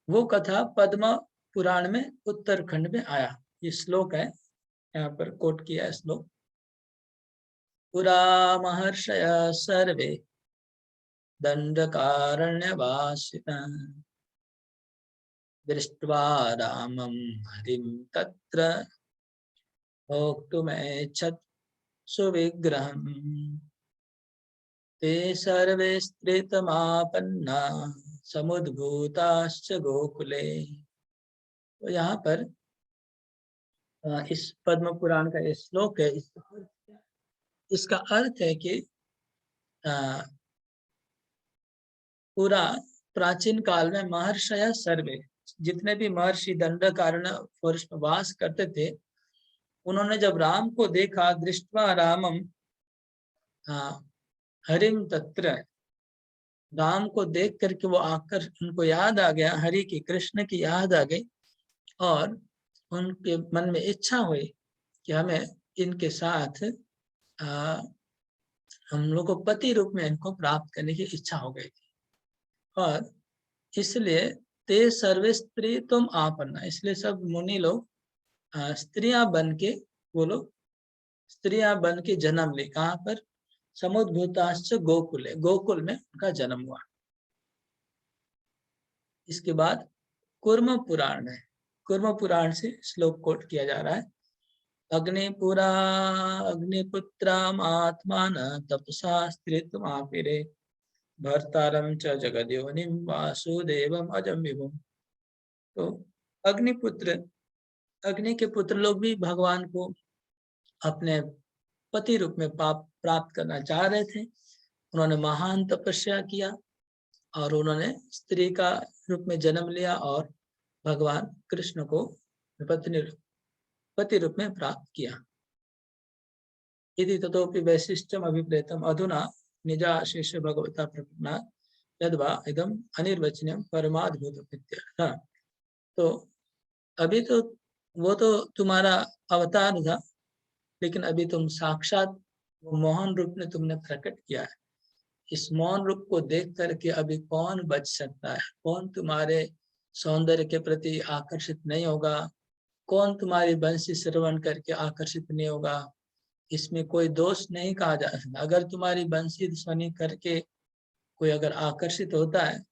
वो कथा पद्म पुराण में उत्तरखंड में आया। ये श्लोक है, यहाँ पर कोट किया है श्लोक। पुरा महर्षय सर्वे दंडकारण्यवासिनः दृष्ट्वा रामं हरिं तत्र भोक्तुमेच्छत् सुविग्रहम्। ते सर्वे स्त्रीतमापन्ना समुद्भूताश्च गोकुले। तो यहाँ पर इस पद्म पुराण का ये श्लोक है। इसका अर्थ है कि पूरा प्राचीन काल में महर्षय सर्वे, जितने भी महर्षि दंडकारण्य फॉरेस्ट में वास करते थे, उन्होंने जब राम को देखा, दृष्ट्वा रामम हरिम तत्र, राम को देख करके वो आकर उनको याद आ गया, हरि की, कृष्ण की याद आ गई और उनके मन में इच्छा हुई कि हमें इनके साथ हम लोग को पति रूप में इनको प्राप्त करने की इच्छा हो गई थी। और इसलिए ते सर्वे स्त्री तुम आपन्ना, इसलिए सब मुनि लोग स्त्रियां बन के, वो लोग स्त्रियां बन के जन्म ले। कहाँ पर? समुद्भूताश्च गोकुले, गोकुल में उनका जन्म हुआ। इसके बाद कूर्म पुराण में, कूर्म पुराण से श्लोक कोट किया जा रहा है। अग्निपुरा अग्निपुत्राम आत्मान तपसा स्त्रीत्वमापिरे भर्तारम च जगद्योनिम वासुदेवम अजम विभुम। तो अग्निपुत्र, अग्नि के पुत्र लोग भी भगवान को अपने पति रूप में प्राप्त करना चाह रहे थे। उन्होंने महान तपस्या किया और उन्होंने स्त्री का रूप में जन्म लिया और भगवान कृष्ण को पति रूप में प्राप्त किया। इति ततोपि वैशिष्ट्यम अभिप्रेतम अधुना निजाशेष भगवता प्रपन्ना यद्वा इदम अनिर्वचनीयम परमाद्भुत इत्यर्थः। तो अभी तो वो तो तुम्हारा अवतार था, लेकिन अभी तुम साक्षात वो मोहन रूप में तुमने प्रकट किया है। इस मौन रूप को देख करके अभी कौन बच सकता है? कौन तुम्हारे सौंदर्य के प्रति आकर्षित नहीं होगा? कौन तुम्हारी बंसी श्रवण करके आकर्षित नहीं होगा? इसमें कोई दोष नहीं कहा जा सकता। अगर तुम्हारी बंसी ध्वनि करके कोई अगर आकर्षित होता है,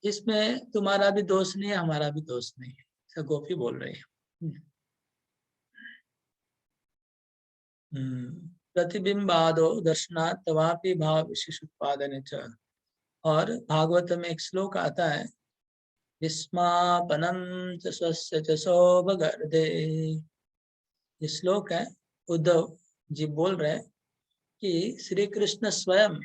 इसमें तुम्हारा भी दोष नहीं है, हमारा भी दोष नहीं है। ऐसा गोपी बोल रही है। प्रतिबिंबादो दर्शनात् तवापि भाव विशेष उत्पादन च। और भागवत में एक श्लोक आता है, विस्मापनम च स्वस्य च सौभगर्दे। ये श्लोक है, उद्धव जी बोल रहे कि श्री कृष्ण स्वयं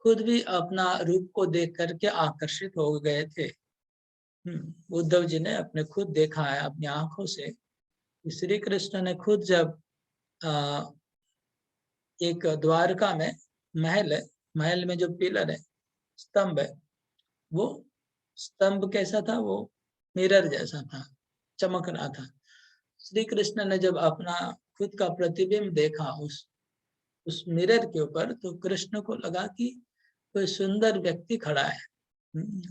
खुद भी अपना रूप को देख करके आकर्षित हो गए थे। उद्धव जी ने अपने खुद देखा है अपनी आंखों से। श्री कृष्ण ने खुद जब एक द्वारका में महल है, महल में जो पिलर है, स्तंभ है, वो स्तंभ कैसा था, वो मिरर जैसा था, चमक रहा था। श्री कृष्ण ने जब अपना खुद का प्रतिबिंब देखा उस मिरर के ऊपर, तो कृष्ण को लगा कि कोई सुंदर व्यक्ति खड़ा है,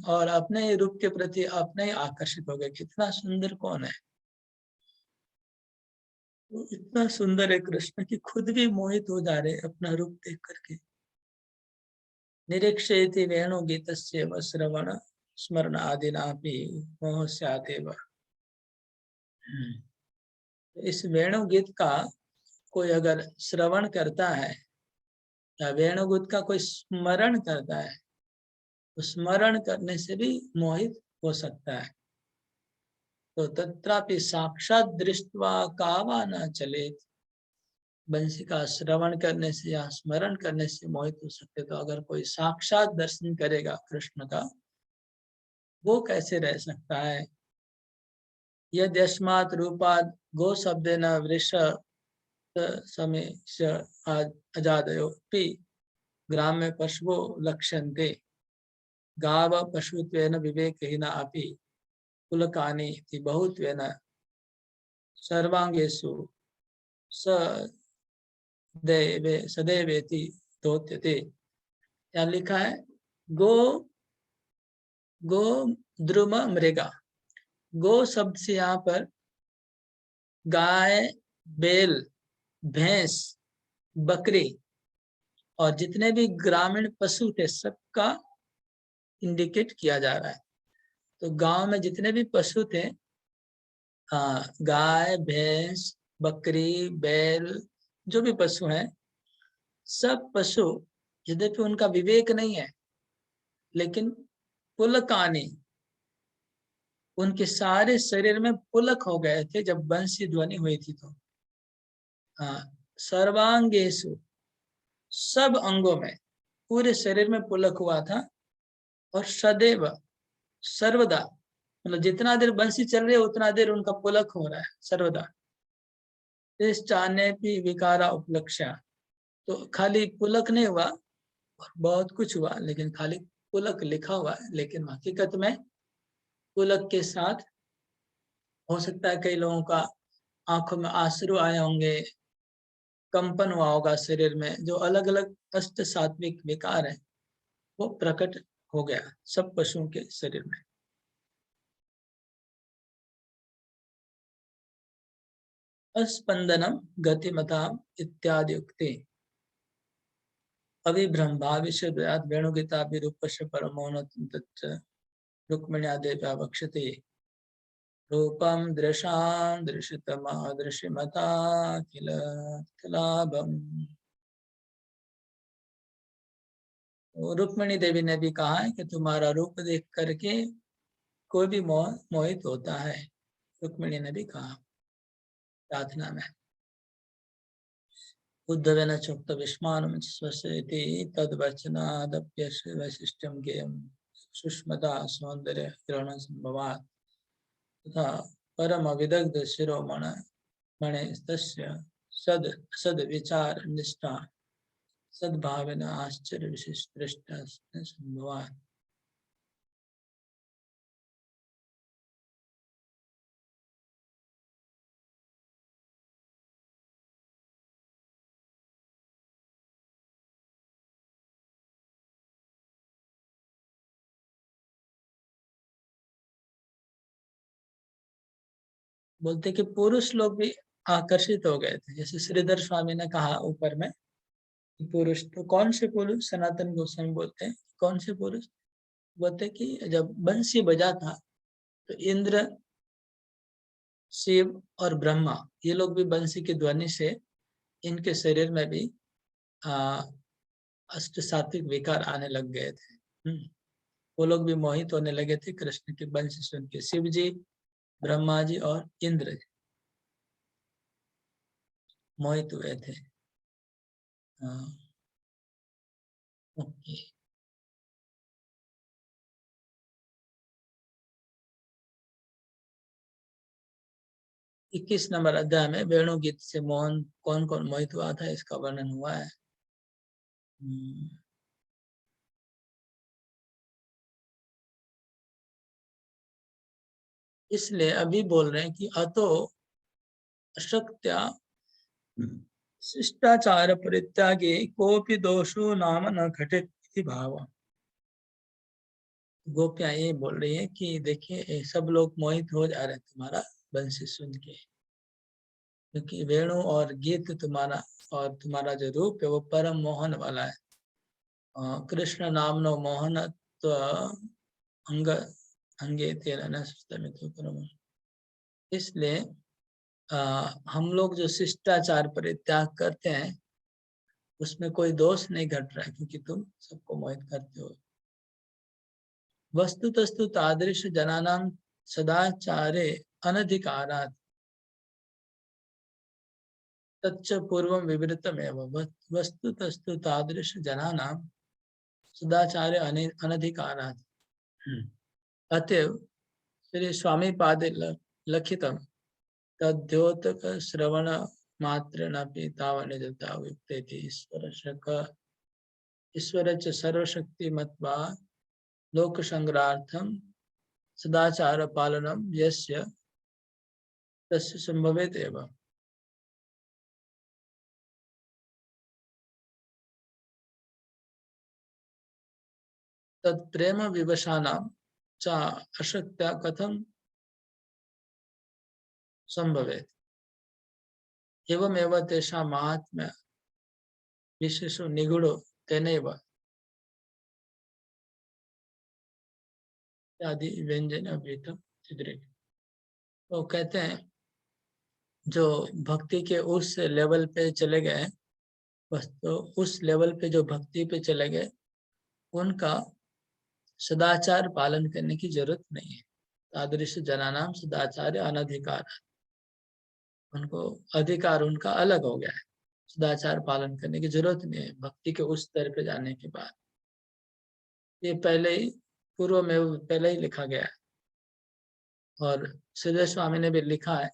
और अपने रूप के प्रति अपने ही आकर्षित हो गए, कितना सुंदर कौन है। वो इतना सुंदर है कृष्ण कि खुद भी मोहित हो जा रहे अपना रूप देख करके। निरीक्षेति वेणु गीतस्य श्रवण स्मरण आदिनापि मोह स्यादेव। इस वेणु गीत का कोई अगर श्रवण करता है या वेणु गीत का कोई स्मरण करता है, तो स्मरण करने से भी मोहित हो सकता है। तो तत्रापि साक्षात दृष्ट्वा कावा न चलेत, बंसी का श्रवण करने से या स्मरण करने से मोहित हो सकते। तो अगर कोई साक्षात दर्शन करेगा कृष्ण का, वो कैसे रह सकता है। यदि यस्मात् रूपात् गो शब्देन वृष समय अजादयोपि ग्राम्य पशवो लक्ष्यन्ते, गाव पशुत्वेन विवेकहीना अपि पुलकानि इति बहुत्वेन सर्वांगेषु सदैवेति धोत्यते। यहाँ लिखा है गो गो द्रुम मृगा। गो शब्द से यहाँ पर गाय, बैल, भैंस, बकरी और जितने भी ग्रामीण पशु थे सबका इंडिकेट किया जा रहा है। तो गांव में जितने भी पशु थे, गाय, भैंस, बकरी, बैल, जो भी पशु हैं, सब पशु यद्यपि उनका विवेक नहीं है, लेकिन पुलकानी, उनके सारे शरीर में पुलक हो गए थे जब बंसी ध्वनि हुई थी। तो सर्वांगेषु, सब अंगों में, पूरे शरीर में पुलक हुआ था। और सदैव, सर्वदा, मतलब जितना देर बंसी चल रही है उतना देर उनका पुलक हो रहा है सर्वदा। इस चाहने की विकारा उपलक्ष्या, तो खाली पुलक नहीं हुआ, बहुत कुछ हुआ, लेकिन खाली पुलक लिखा हुआ है, लेकिन हकीकत में पुलक के साथ हो सकता है कई लोगों का आंखों में आंसू आए होंगे, कंपन हुआ होगा शरीर में, जो अलग अलग अष्ट सात्विक विकार है वो प्रकट हो गया सब पशुओं के शरीर में। अस्पंदनम गतिमताम इत्यादि उक्ति अविभ्रम भाविष्यद्वयात् वेणुगीता विरूपस्य परमोन तच्च रुक्मिण्यादेव्या वक्ष्यते रूपम दृशां दृशितमादृशिमता किल किलाभम्। रुक्मिणी देवी ने भी कहा है कि तुम्हारा रूप देख करके कोई भी मोहित होता है। रुक्मिणी ने भी कहा प्रार्थना में। उद्धवेन चोक्त विस्मानं स्वस्यति तद्वचनादप्यस्य वैशिष्ट्यं ज्ञेयं सुष्मता सौंदर्य किरण संभवात् तथा परम विदग्ध शिरोमण मणिस्तस्य सद विचार निष्ठा सद्भावेन आश्चर्य विशिष्ट दृष्टा संभवात्। बोलते कि पुरुष लोग भी आकर्षित हो गए थे, जैसे श्रीधर स्वामी ने कहा ऊपर में, पुरुष तो कौन से पुरुष, सनातन गोस्वामी बोलते हैं कौन से पुरुष, बोलते कि जब बंसी बजा था तो इंद्र, शिव और ब्रह्मा, ये लोग भी बंसी की ध्वनि से इनके शरीर में भी अष्ट सात्विक विकार आने लग गए थे। वो लोग भी मोहित होने लगे थे कृष्ण की बंसी सुन के। शिव जी, ब्रह्मा जी और इंद्र जी मोहित हुए थे। ओके। 21 नंबर अध्याय में वेणु गीत से मोहन कौन कौन मोहित हुआ था इसका वर्णन हुआ है। इसलिए अभी बोल रहे हैं कि अतो अशक्त्या शिष्टाचार परित्यागे कोपि दोषो नाम न घटित इति भाव। गोपियां ये बोल रही है कि देखिए सब लोग मोहित हो जा रहे हैं तुम्हारा बंसी सुन के, क्योंकि वेणु और गीत तुम्हारा और तुम्हारा जो रूप है वो परम मोहन वाला है। कृष्ण नाम नो मोहन तो अंग अंगे तेरा न परम। इसलिए हम लोग जो शिष्टाचार परित्याग करते हैं उसमें कोई दोष नहीं घट रहा है, क्योंकि तुम सबको मोहित करते हो। वस्तुतस्तु तादृश जनानां सदाचारे अनधिकारात् तच्च पूर्वं विवृतमेव। वस्तुतस्तु तादृश जनानां सदाचारे अनधिकारात्। अतएव श्री स्वामी पादे लिखितम तद्योतक श्रवण मात्रेणापि तावनिजता विप्तेति ईश्वरस्य सर्वशक्तिमत्वा लोक संग्रहार्थम सदाचार पालनम यस्य तस्य संभवेत् एव। तत्प्रेम विवशानां च अशक्त्या कथं संभवेत् एवमेव तेषां महात्म्य विशेषो निगूढ़ो तेनैव आदि व्यंजन अभितम चिद्रित। तो कहते हैं जो भक्ति के उस लेवल पे चले गए, बस तो उस लेवल पे जो भक्ति पे चले गए उनका सदाचार पालन करने की जरूरत नहीं है। तादृश जनानाम सदाचार अनधिकार, उनको अधिकार उनका अलग हो गया है, सदाचार पालन करने की जरूरत नहीं है भक्ति के उस स्तर पे जाने के बाद। ये पहले ही पूर्व में पहले ही लिखा गया है, और श्रीधर स्वामी ने भी लिखा है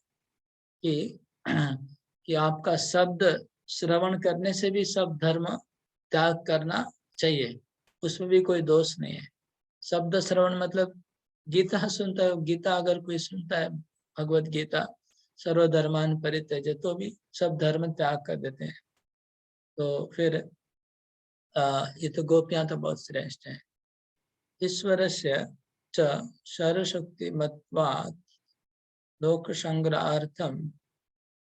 कि आपका शब्द श्रवण करने से भी सब धर्म त्याग करना चाहिए, उसमें भी कोई दोष नहीं है। शब्द श्रवण मतलब गीता सुनता है, गीता अगर कोई सुनता है भगवत गीता सर्वधर्मान परित्यज्य, तो भी सब धर्म त्याग कर देते हैं। तो फिर ये तो गोपियां तो बहुत श्रेष्ठ हैं। ईश्वरस्य च सर्वशक्तिमत्वात् लोक संग्रहार्थम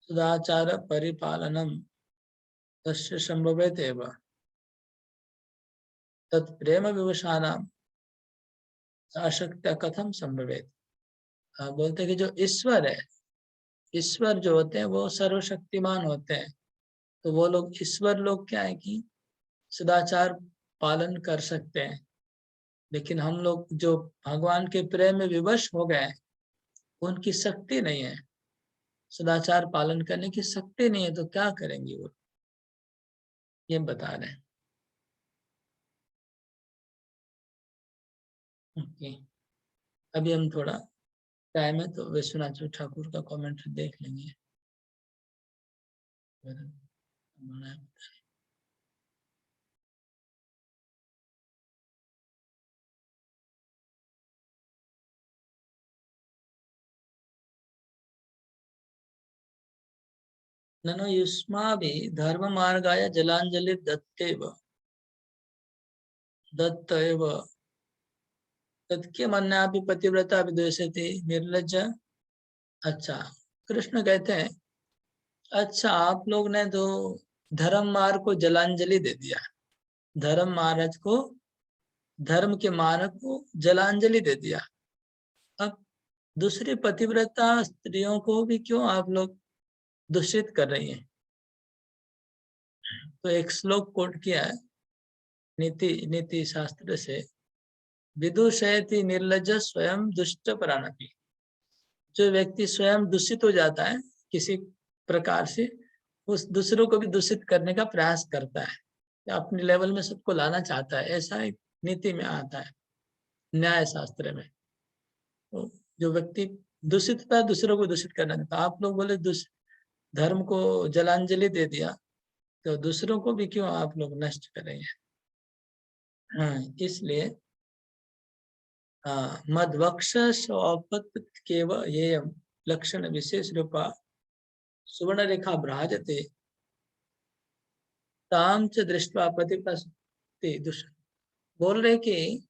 सदाचार परिपालनम तस्य संभवेत् एव। तत्प्रेम विवशानां अशक्त्या कथम संभवेत्। बोलते कि जो ईश्वर है, ईश्वर जो होते हैं वो सर्वशक्तिमान होते हैं, तो वो लोग ईश्वर लोग क्या है कि सदाचार पालन कर सकते हैं, लेकिन हम लोग जो भगवान के प्रेम में विवश हो गए उनकी शक्ति नहीं है, सदाचार पालन करने की शक्ति नहीं है, तो क्या करेंगे वो, ये बता रहे हैं। ओके, अभी हम थोड़ा टाइम है तो विश्वनाथ ठाकुर का कमेंट देख लेंगे। ननु युष्माभिः धर्म मार्गाय जलांजलि दत्तैव तत्किमन्यापि पतिव्रता विद्वेषति निर्लज्ज। अच्छा, कृष्ण कहते हैं अच्छा आप लोग ने तो धर्म मार्ग को जलांजलि दे दिया, धर्म महाराज को, धर्म के मार्ग को जलांजलि दे दिया, अब दूसरी पतिव्रता स्त्रियों को भी क्यों आप लोग दूषित कर रही हैं। तो एक श्लोक कोट किया है नीति शास्त्र से, विदुषयति निर्लज्ज स्वयं दुष्ट प्राणपि। जो व्यक्ति स्वयं दूषित हो जाता है किसी प्रकार से, उस दूसरों को भी दूषित करने का प्रयास करता है, या अपने लेवल में सबको लाना चाहता है, ऐसा एक नीति में आता है न्याय शास्त्र में। तो जो व्यक्ति दूषित होता है दूसरों को दूषित करना चाहता है। आप लोग बोले धर्म को जलांजलि दे दिया, तो दूसरों को भी क्यों आप लोग नष्ट करेंगे? हाँ, इसलिए मद्वक्षस केव ये लक्षण विशेष रूपा सुवर्ण रेखा भ्राजते ताम च दृष्टवा प्रतिपस्ति दुष्ट। बोल रहे कि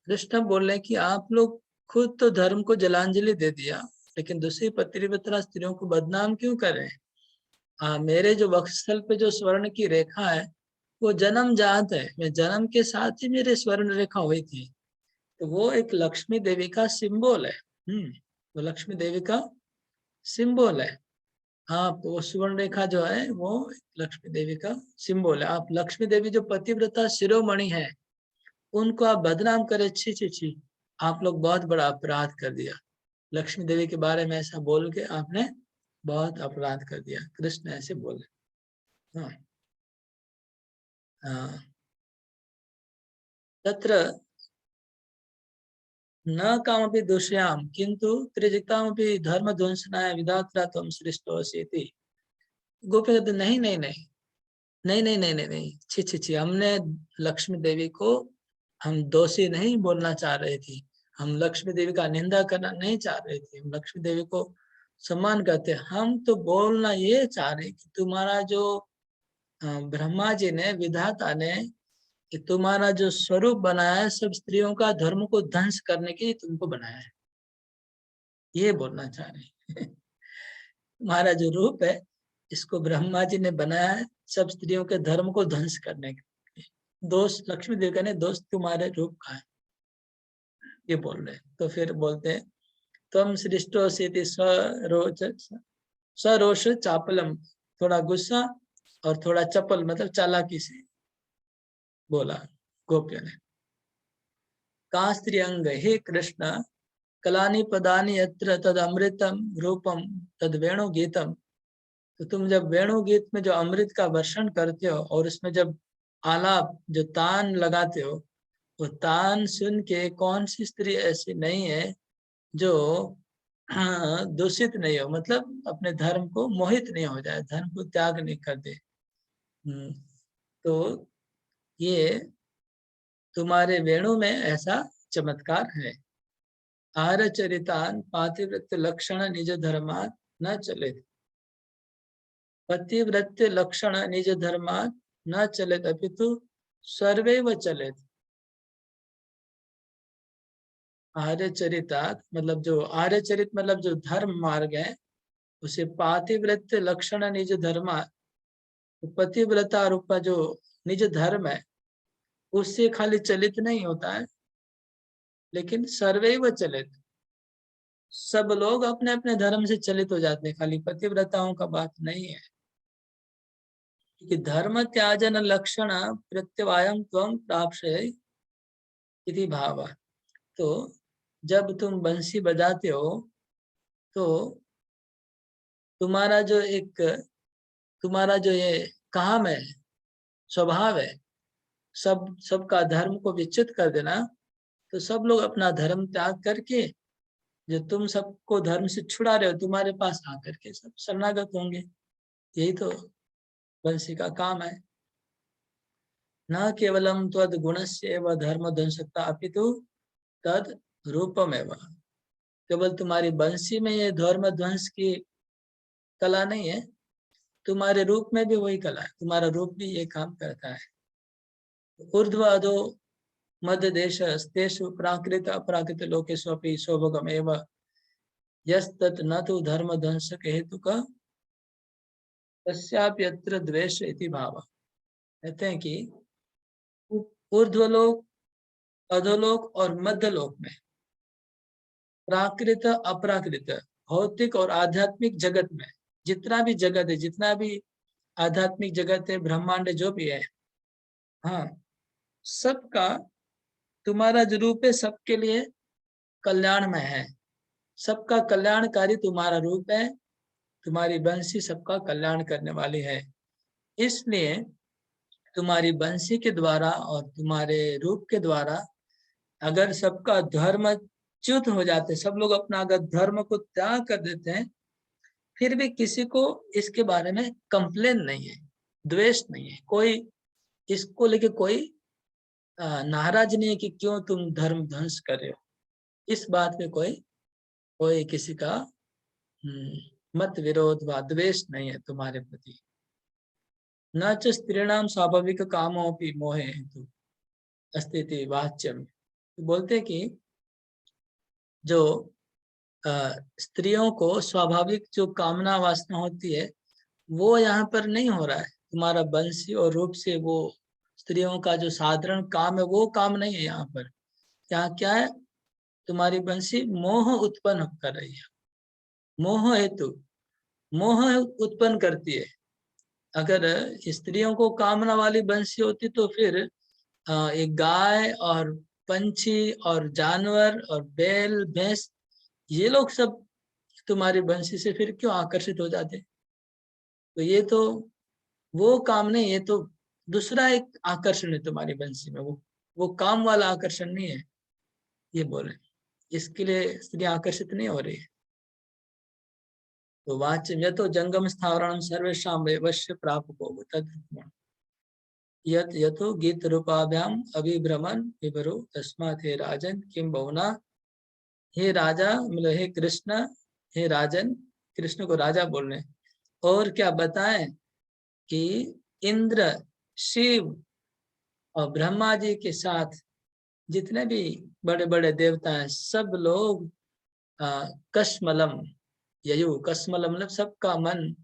कृष्ण बोल रहे कि आप लोग खुद तो धर्म को जलांजलि दे दिया, लेकिन दूसरी पतिव्रता स्त्रियों को बदनाम क्यों कर रहे हैं? मेरे जो वक्षस्थल पे जो स्वर्ण की रेखा है वो जन्म जात है, मैं जन्म के साथ ही मेरे स्वर्ण रेखा हुई थी, तो वो एक लक्ष्मी देवी का सिंबल है। वो लक्ष्मी देवी का सिंबल है। हाँ, वो सुवर्ण रेखा जो है वो लक्ष्मी देवी का सिंबल है। आप लक्ष्मी देवी जो पतिव्रता शिरोमणि है उनको आप बदनाम करे, छी छी छी, आप लोग बहुत बड़ा अपराध कर दिया। लक्ष्मी देवी के बारे में ऐसा बोल के आपने बहुत अपराध कर दिया। कृष्ण ऐसे बोले। हाँ, तत्र न कामपि दोष्याम किंतु त्रिजितामपि धर्म ध्वंसनाय विधात्रा त्वं सृष्टोऽसि। गोपी कहते नहीं नहीं नहीं नहीं नहीं नहीं नहीं नहीं, छी छी छी, हमने लक्ष्मी देवी को हम दोषी नहीं बोलना चाह रहे थे, हम लक्ष्मी देवी का निंदा करना नहीं चाह रहे थे, हम लक्ष्मी देवी को सम्मान करते। हम तो बोलना ये चाह रहे कि तुम्हारा जो ब्रह्मा जी ने, विधाता ने, कि तुम्हारा जो स्वरूप बनाया है सब स्त्रियों का धर्म को ध्वंस करने के लिए तुमको बनाया है, ये बोलना चाह रहे हैं। तुम्हारा जो रूप है इसको ब्रह्मा जी ने बनाया है सब स्त्रियों के धर्म को ध्वंस करने के लिए। दोष लक्ष्मी देवी का नहीं, दोष तुम्हारे रूप का है, ये बोल रहे हैं। तो फिर बोलते हैं तम सृष्टो से सरोष चापलम, थोड़ा गुस्सा और थोड़ा चपल मतलब चालाकी से बोला गोपियों ने। का स्त्री अंग, हे कृष्ण, कलानी पदानी यत्र तद अमृतम रूपम तद वेणु गीतम। तो तुम जब वेणु गीत में जो अमृत का वर्षण करते हो और उसमें जब आलाप जो तान लगाते हो, वो तान सुन के कौन सी स्त्री ऐसी नहीं है जो दूषित नहीं हो, मतलब अपने धर्म को मोहित नहीं हो जाए, धर्म को त्याग नहीं कर दे। तो ये तुम्हारे वेणु में ऐसा चमत्कार है। आहार चरितान पातिव्रत्य लक्षण निज धर्मात् न चले, पतिव्रत्य लक्षण निज धर्मात् न चले अपितु सर्वैव चलेत। आर्य चरितात् मतलब जो आर्य चरित मतलब जो धर्म मार्ग है उसे पातिव्रत्य लक्षण निज धर्मात्, पतिव्रता रूप का जो निज धर्म है उससे खाली चलित नहीं होता है, लेकिन सर्वैव चलित, सब लोग अपने अपने धर्म से चलित हो जाते हैं, खाली पतिव्रताओं का बात नहीं है। कि धर्म त्याजन लक्षण प्रत्यवायम त्वं प्राप्स्यसि इति भाव। तो जब तुम बंसी बजाते हो तो तुम्हारा जो ये काम है, स्वभाव है, सबका धर्म को विच्युत कर देना, तो सब लोग अपना धर्म त्याग करके जो तुम सबको धर्म से छुड़ा रहे हो तुम्हारे पास आकर के सब शरणागत होंगे। यही तो बंसी का काम है। न केवलम त्वद गुणस्य एव धर्म ध्वंसकता अपितु तद रूपमेव। केवल तुम्हारी बंसी में ये धर्म ध्वंस की कला नहीं है, तुम्हारे रूप में भी वही कला है, तुम्हारा रूप भी ये काम करता है। ऊर्ध्व अधो मध्य देश स्तेषु प्राकृत अपराकृत लोकेषु अपि शोभगम एव यस्तत् न तो धर्म ध्वंसक हेतुक तस्याप्यत्र द्वेष इति भाव। कहते हैं कि ऊर्ध्वलोक, अधोलोक और मध्यलोक में, प्राकृत अपराकृत, भौतिक और आध्यात्मिक जगत में, जितना भी जगत है, जितना भी आध्यात्मिक जगत है, ब्रह्मांड जो भी है, हाँ, सबका तुम्हारा जो रूप है सबके लिए कल्याणमय है, सबका कल्याणकारी तुम्हारा रूप है, तुम्हारी बंसी सबका कल्याण करने वाली है। इसलिए तुम्हारी बंसी के द्वारा और तुम्हारे रूप के द्वारा अगर सबका धर्म च्युत हो जाते, सब लोग अपना अगर धर्म को त्याग कर देते हैं, फिर भी किसी को इसके बारे में कंप्लेन नहीं है, द्वेष नहीं है, कोई इसको लेके कोई नाराज नहीं है कि क्यों तुम धर्म ध्वंस कर रहे हो। इस बात पे कोई किसी का मत विरोध व द्वेष नहीं है तुम्हारे प्रति। न च स्त्रीणाम स्वाभाविक कामोपि मोहे हेतु अस्तिति वाच्यम। बोलते कि जो स्त्रियों को स्वाभाविक जो कामना वासना होती है वो यहाँ पर नहीं हो रहा है। तुम्हारा वंशी और रूप से वो स्त्रियों का जो साधारण काम है वो काम नहीं है यहाँ पर। यहाँ क्या है, तुम्हारी वंशी मोह उत्पन्न कर रही है, मोह हेतु मोह उत्पन्न करती है। अगर स्त्रियों को कामना वाली वंशी होती तो फिर एक गाय और पंछी और जानवर और बैल भैंस ये लोग सब तुम्हारी वंशी से फिर क्यों आकर्षित हो जाते। तो ये तो वो काम नहीं, ये तो दूसरा एक आकर्षण है तुम्हारी वंशी में, वो काम वाला आकर्षण नहीं है ये बोले। इसके लिए स्त्री आकर्षित नहीं हो रही है। तो वाच्य यतो जंगम स्थावरणम सर्वेषां वैवश्य प्रापको तद्रूपम् यतो गीत रूपाभ्याम अभिभ्रमण विभरो तस्मात् हे राजन किम बहुना। हे राजा मतलब हे कृष्ण, हे राजन, कृष्ण को राजा बोल रहे। और क्या बताएं कि इंद्र, शिव और ब्रह्मा जी के साथ जितने भी बड़े बड़े देवता हैं सब लोग कश्मलम ययु, कश्मलम मतलब सबका मन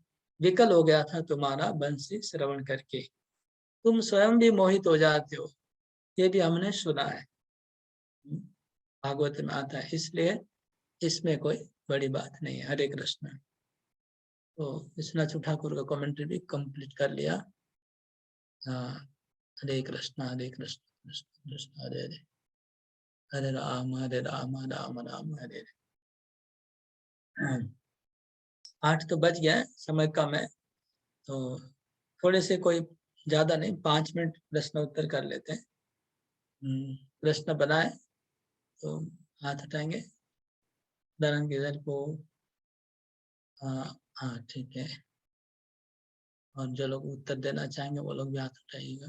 विकल हो गया था तुम्हारा वंशी श्रवण करके। तुम स्वयं भी मोहित हो जाते हो, ये भी हमने सुना है, भागवत में आता है। इसलिए इसमें कोई बड़ी बात नहीं है। हरे कृष्ण। तो विश्वनाथ ठाकुर का कमेंट्री भी कंप्लीट कर लिया। हरे कृष्ण कृष्ण कृष्ण हरे हरे, हरे राम राम राम हरे हरे। 8 तो बज गया है, समय कम है तो थोड़े से, कोई ज्यादा नहीं, 5 मिनट प्रश्न उत्तर कर लेते हैं। प्रश्न बनाए तो हाथ उठाएंगे। धर्म के इधर को, हाँ ठीक है। और जो लोग उत्तर देना चाहेंगे वो लोग भी हाथ उठाइएगा।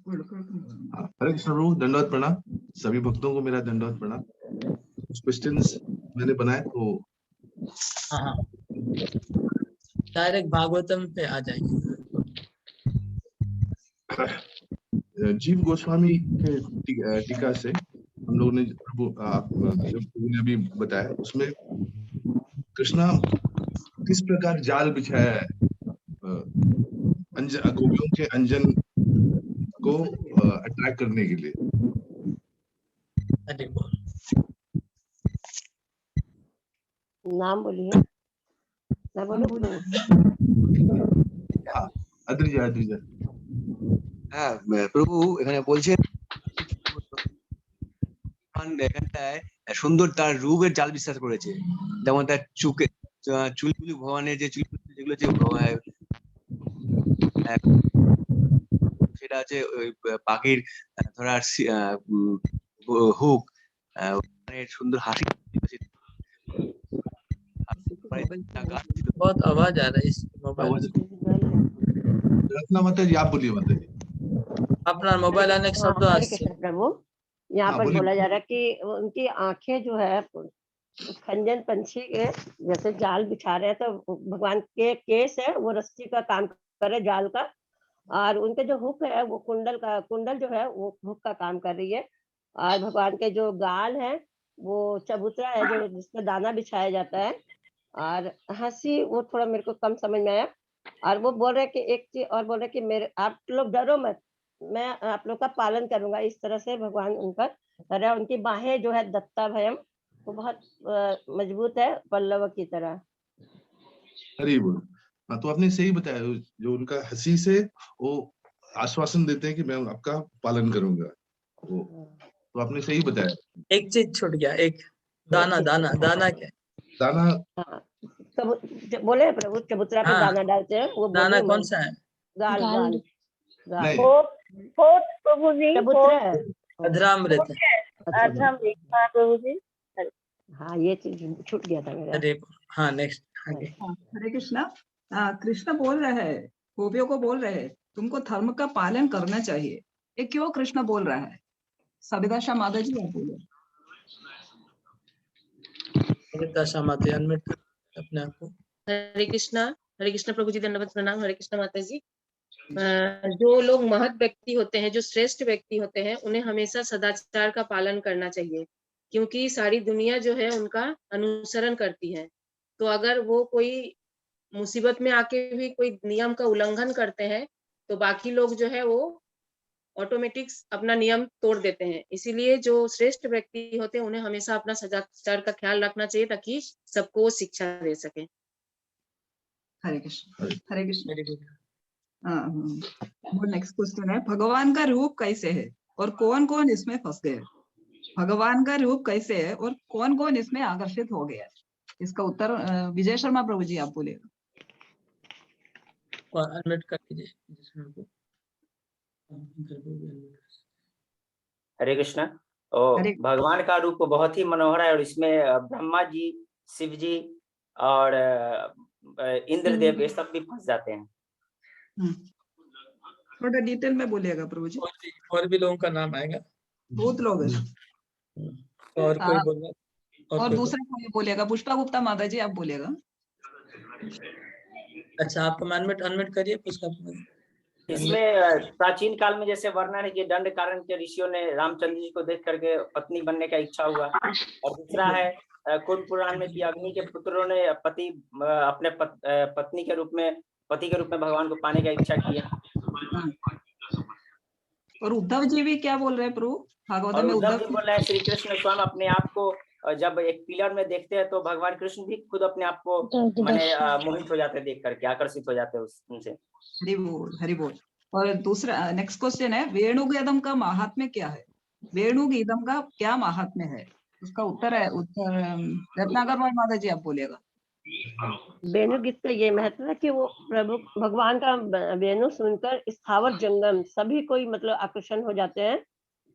हरे कृष्ण प्रभु, दंडवत प्रणाम। सभी भक्तों को मेरा दंडवत प्रणाम। कुछ क्वेश्चंस मैंने बनाए तो हाँ, डायरेक्ट भागवतम पे आ जाएंगे। जीव गोस्वामी के टीका से हम लोगों ने प्रभु ने अभी बताया, उसमें कृष्णा किस प्रकार जाल बिछाया है गोपियों के अंजन को अट्रैक्ट करने के लिए। नाम बोलिए, ना बोलो। अद्रिजा হ্যাঁ প্রভু এখানে বলছে এখানটায় সুন্দর তার রূপের জাল বিশ্বাস করেছে, যেমন তার চুলগুলি ভগবানের যে চুলগুলি যেগুলো সেটা আছে ওই পাখির ধরার হুক, সুন্দর হাসি। बहुत आवाज आ रहा है इस मोबाइल से। रत्ना माता जी आप बोलिए माता जी। अपना मोबाइल आने के शब्द हरे कृष्ण प्रभु, यहाँ पर बोलिए। बोला जा रहा है कि उनकी आंखें जो है खंजन पंछी के जैसे जाल बिछा रहे हैं, तो भगवान के केस है वो रस्सी का काम करे जाल का, और उनके जो हुक है वो कुंडल जो है वो हुक का काम कर रही है, और भगवान के जो गाल है वो चबूतरा है जो जिसमें दाना बिछाया जाता है, और हंसी वो थोड़ा मेरे को कम समझ में आया। और वो बोल रहे कि एक चीज और बोल रहे कि मेरे आप लोग डरो मत, मैं आप लोग का पालन करूंगा। इस तरह से भगवान उनका कर रहा है। उनकी बाहें जो है दत्ता भयम वो बहुत मजबूत है पल्लव की तरह। हरी बोल। हाँ, तो आपने सही बताया, जो उनका हंसी से वो आश्वासन देते हैं कि मैं आपका पालन करूंगा, तो आपने सही बताया। एक चीज छूट गया, एक दाना क्या हाँ, बोले प्रभु चबूतरा पे दाना डालते हैं, वो दाना कौन सा है? गाल प्रभु जी चबूतरा है, अधरामृत। प्रभु जी। हाँ ये चीज छूट गया था मेरा। हाँ नेक्स्ट। हरे कृष्णा। कृष्ण बोल रहे हैं गोपियों को बोल रहे हैं तुमको धर्म का पालन करना चाहिए। ये क्यों कृष्ण बोल रहा है? सविता माता जी आप बोलो। दशा माते अनम्यूट कर अपने आप को। हरे कृष्णा प्रभु जी, दंडवत प्रणाम। हरे कृष्णा माता जी। जो लोग महत व्यक्ति होते हैं, जो श्रेष्ठ व्यक्ति होते हैं, उन्हें हमेशा सदाचार का पालन करना चाहिए, क्योंकि सारी दुनिया जो है उनका अनुसरण करती है। तो अगर वो कोई मुसीबत में आके भी कोई नियम का उल्लंघन करते हैं तो बाकी लोग जो है वो ऑटोमेटिक अपना नियम तोड़ देते हैं। इसीलिए जो श्रेष्ठ व्यक्ति होते हैं उन्हें हमेशा अपना सदाचार का ख्याल रखना चाहिए ताकि सबको वो शिक्षा दे सके। Hare Krishna. Hare Krishna. Very good. Next question है, भगवान का रूप कैसे है और कौन कौन इसमें फंस गए? भगवान का रूप कैसे है और कौन कौन इसमें आकर्षित हो गया? इसका उत्तर विजय शर्मा प्रभु जी आप बोलिएगा। और अनम्यूट कर दीजिए। हरे कृष्णा। हरे- भगवान का रूप बहुत ही मनोहर है और इसमें ब्रह्मा जी, शिव जी और इंद्रदेव ये सब भी फंस जाते हैं। थोड़ा डिटेल में बोलिएगा प्रभु जी। और भी लोगों का नाम आएगा। बहुत लोग हैं। और कोई हाँ। बोलना? और कोई दूसरा कोई बोलिएगा। पुष्पा गुप्ता माता जी आप बोलिएगा। अच्छा, आपको अनम्यूट करिए पुष्पा। इसमें प्राचीन काल में जैसे वर्णन है कि दंड कारण के ऋषियों ने रामचंद्र जी को देख करके पत्नी बनने का इच्छा हुआ। और दूसरा है कुल पुराण में कि अग्नि के पुत्रों ने अपने पति के रूप में भगवान को पाने का इच्छा किया। और उद्धव जी भी क्या बोल रहे हैं प्रभु? भागवत में उद्धव जी बोल रहे हैं श्री कृष्ण स्वयं अपने आप को जब एक पिलर में देखते हैं तो भगवान कृष्ण भी खुद अपने आप को माने मोहित हो जाते हैं, देख करके आकर्षित हो जाते हैं उनसे। हरि बोल, हरि बोल। और दूसरा नेक्स्ट क्वेश्चन है, वेणुगीतम का महात्म्य क्या है? वेणुगीतम का क्या महात्म्य है? उसका उत्तर रत्नाकर माता जी आप बोलिएगा। वेणु गीत का ये महत्व है कि वो प्रभु भगवान का वेणु सुनकर स्थावर जंगम सभी कोई मतलब आकर्षण हो जाते हैं।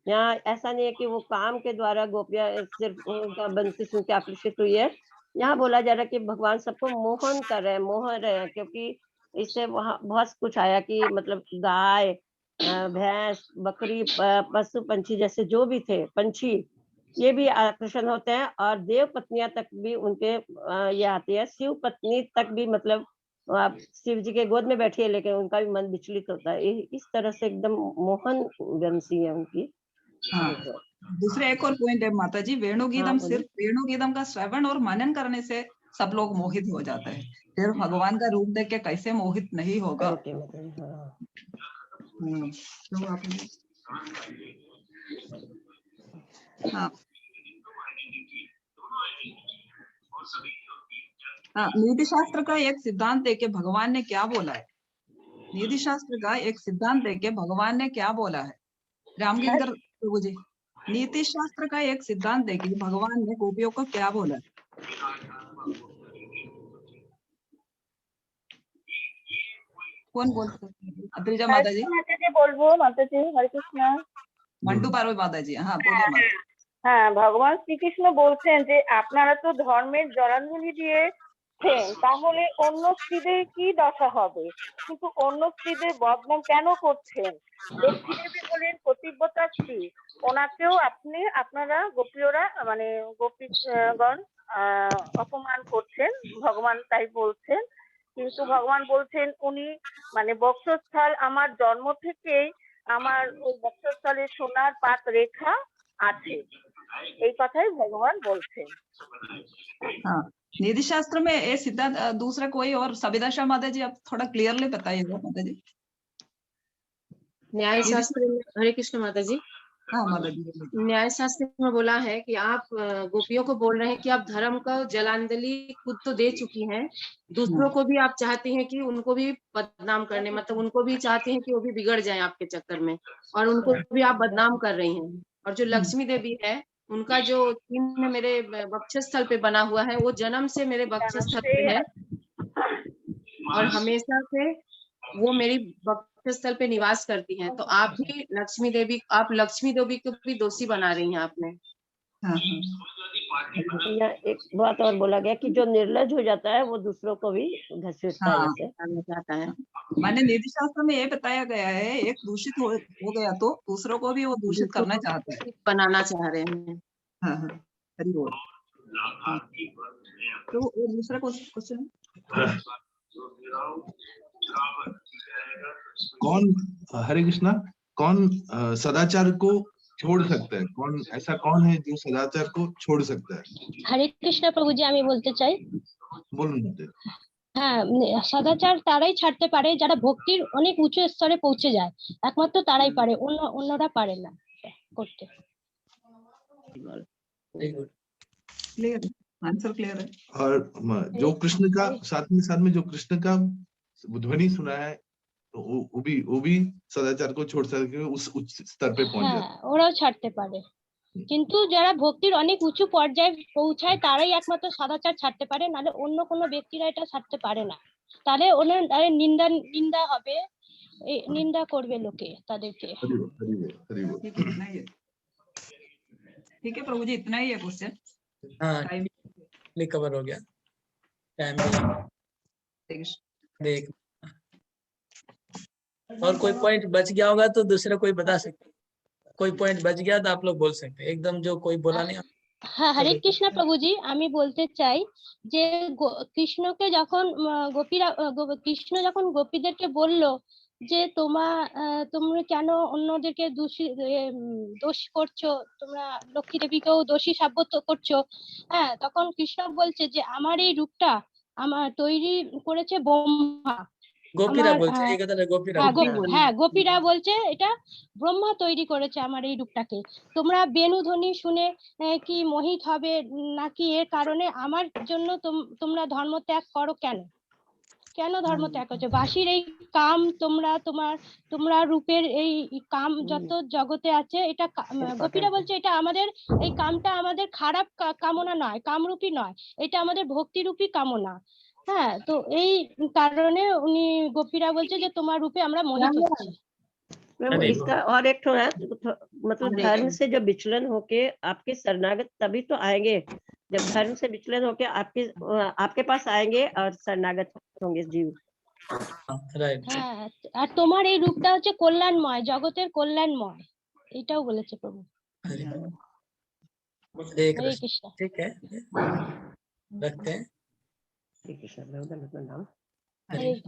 यहाँ ऐसा नहीं है कि वो काम के द्वारा गोपियां सिर्फ उनका बंसी सुन के आकर्षित हुई है। यहाँ बोला जा रहा है कि भगवान सबको मोहन कर रहे हैं, मोह रहे हैं, क्योंकि इससे वहाँ बहुत कुछ आया कि मतलब गाय, भैंस, बकरी, पशु पंछी जैसे जो भी थे पंछी, ये भी आकर्षण होते हैं। और देव पत्नियां तक भी उनके ये आती है। शिव पत्नी तक भी मतलब शिव जी के गोद में बैठी है लेकिन उनका भी मन विचलित होता है। इस तरह से एकदम मोहन वंशी है उनकी। हाँ। दूसरे एक और पॉइंट है माता जी, वेणुगीतम सिर्फ वेणुगीतम का श्रवण और मनन करने से सब लोग मोहित हो जाते हैं। फिर भगवान का रूप देख के कैसे मोहित नहीं होगा? तो आपने हाँ नीति शास्त्र का एक सिद्धांत है कि भगवान ने क्या बोला है। नीति शास्त्र का एक सिद्धांत है कि भगवान ने क्या बोला है। रामगिंकर प्रभु जी, नीति शास्त्र का एक सिद्धांत है कि भगवान ने गोपियों को क्या बोला है। कौन बोल सकते हैं? अद्रिजा माता जी बोलबो माता जी। हरे कृष्णा। मंटू पार्वती माता जी हाँ बोलिए माता। হ্যাঁ, ভগবান শ্রীকৃষ্ণ বলছেন যে আপনারা তো ধর্মের জলাঞ্জলি দিয়েছেন, তাহলে অন্য স্ত্রীদের কি দশা হবে? কিন্তু অন্য স্ত্রীদের বদনাম কেন করছেন? লক্ষ্মী দেবী বলেন পতিব্রতা স্ত্রী, ওনাকেও আপনারা গোপীয়রা মানে গোপীগণ অপমান করছেন, ভগবান তাই বলছেন। কিন্তু ভগবান বলছেন উনি মানে বক্ষস্থল আমার জন্ম থেকেই আমার ওই বক্ষস্থলে সোনার পাত রেখা আছে, এই কথাই ভগবান বলছেন। हाँ, नीति शास्त्र में ये सिद्धांत दूसरा कोई और सविता माता जी आप थोड़ा क्लियरली बताइएगा माता जी। न्याय शास्त्र में हरे कृष्ण माता जी। हाँ माता जी। न्याय शास्त्र में बोला है कि आप गोपियों को बोल रहे हैं कि आप धर्म का जलांजलि खुद तो दे चुकी हैं, दूसरों को भी आप चाहती हैं कि उनको भी बदनाम करने, मतलब उनको भी चाहती हैं कि वो भी बिगड़ जाएं आपके चक्कर में, और उनको भी आप बदनाम कर रही हैं। और जो लक्ष्मी देवी है उनका जो चिन्ह मेरे वक्षस्थल पे बना हुआ है वो जन्म से मेरे वक्षस्थल पे है और हमेशा से वो मेरी वक्षस्थल पे निवास करती हैं। तो आप भी लक्ष्मी देवी को भी दोषी बना रही हैं आपने। हाँ, यहाँ एक बात और बोला गया कि जो निर्लज हो जाता है वो दूसरों को भी घसीटता है हाँ। जैसे। करना चाहता है, माने नीति शास्त्र में ये बताया गया है, एक दूषित हो गया तो दूसरों को भी वो दूषित करना चाहता है। बनाना चाह रहे हैं। हाँ, हाँ, हरि बोल। तो और दूसरा क्वेश्चन कौन, हरे कृष्णा, कौन सदाचार को छोड़ सकता है? कौन है जो सदाचार को छोड़ सकता है? হরে কৃষ্ণ প্রভুজি, আমি বলতে চাই, बोलूं मुझे? হ্যাঁ, সদাচার তারাই ছাড়তে পারে যারা ভক্তির অনেক উঁচু স্তরে পৌঁছে যায়, একমাত্র তারাই পারে, অন্যরা পারে না করতে। Very good. Clear, answer clear है। और जो कृष्ण का साथ में जो कृष्ण का ध्वनि सुना है, तो वो भी सदाचार को छोड़ सके, उस उच्च स्तर पे पहुंच হ্যাঁ, जाए। ওরাও ছাড়তে পারে, কিন্তু যারা ভক্তির অনেক উঁচু পর্যায়ে পৌঁছায় তারাই একমাত্র সদাচার ছাড়তে পারে, নাহলে অন্য কোনো ব্যক্তিরা এটা ছাড়তে পারে না। তাহলে ওনার নিন্দা হবে, নিন্দা করবে লোকে তাদেরকে। हरि बोल, हरि बोल, हरि बोल। ठीक है, इतना ही है। ठीक है प्रभु जी, इतना ही है क्वेश्चन। हाँ, टाइम कवर हो गया टाइम भी देख। और कोई पॉइंट बच गया होगा तो दूसरा कोई बता सकते, कोई पॉइंट बच गया तो आप लोग बोल सकते हैं, एकदम जो कोई बोला नहीं। হ্যাঁ, হরে কৃষ্ণ প্রভুজি, আমি বলতে চাই যে কৃষ্ণকে যখন কৃষ্ণ যখন গোপীদেরকে বলল যে তোমরা কেন অন্যদেরকে দোষ করছো, তোমরা লক্ষ্মী দেবীকেও দোষী সাব্যস্ত করছো, হ্যাঁ, তখন কৃষ্ণ বলছে যে আমার এই রূপটা আমার তৈরি করেছে ব্রহ্মা। গোপীরা আমার, বলছে এই কথাটা, গোপীরা হ্যাঁ, গোপীরা বলছে এটা ব্রহ্মা তৈরি করেছে আমার এই রূপটাকে। তোমরা বেণুধ্বনি শুনে কি মোহিত হবে নাকি, এর কারণে আমার জন্য তোমরা ধর্ম ত্যাগ করো কেন ধর্ম ত্যাগ করছো? বাসির এই কাম তোমরা রূপের এই কাম যত জগতে আছে, এটা গোপীরা বলছে এটা আমাদের এই কামটা আমাদের খারাপ কামনা নয়, কামরূপী নয়, এটা আমাদের ভক্তিরূপী কামনা। হ্যাঁ, তো এই কারণে উনি গোপীরা বলছে যে তোমার রূপে আমরা মোহিত হচ্ছি। प्रभु इसका और एक ठो है, मतलब धर्म से जब विचलन होके आपके शरणागत तभी तो आएंगे, जब धर्म से विचलन होके आपके पास आएंगे और शरणागत होंगे जीव। राइट। হ্যাঁ, আর তোমার এই রূপটা হচ্ছে কল্যাণময়, জগতের কল্যাণময়, এটাও বলেছে প্রভু। हरे हरे कृष्ण। ठीक है, रखते हैं। कृष्ण, नाम हरे कृष्ण।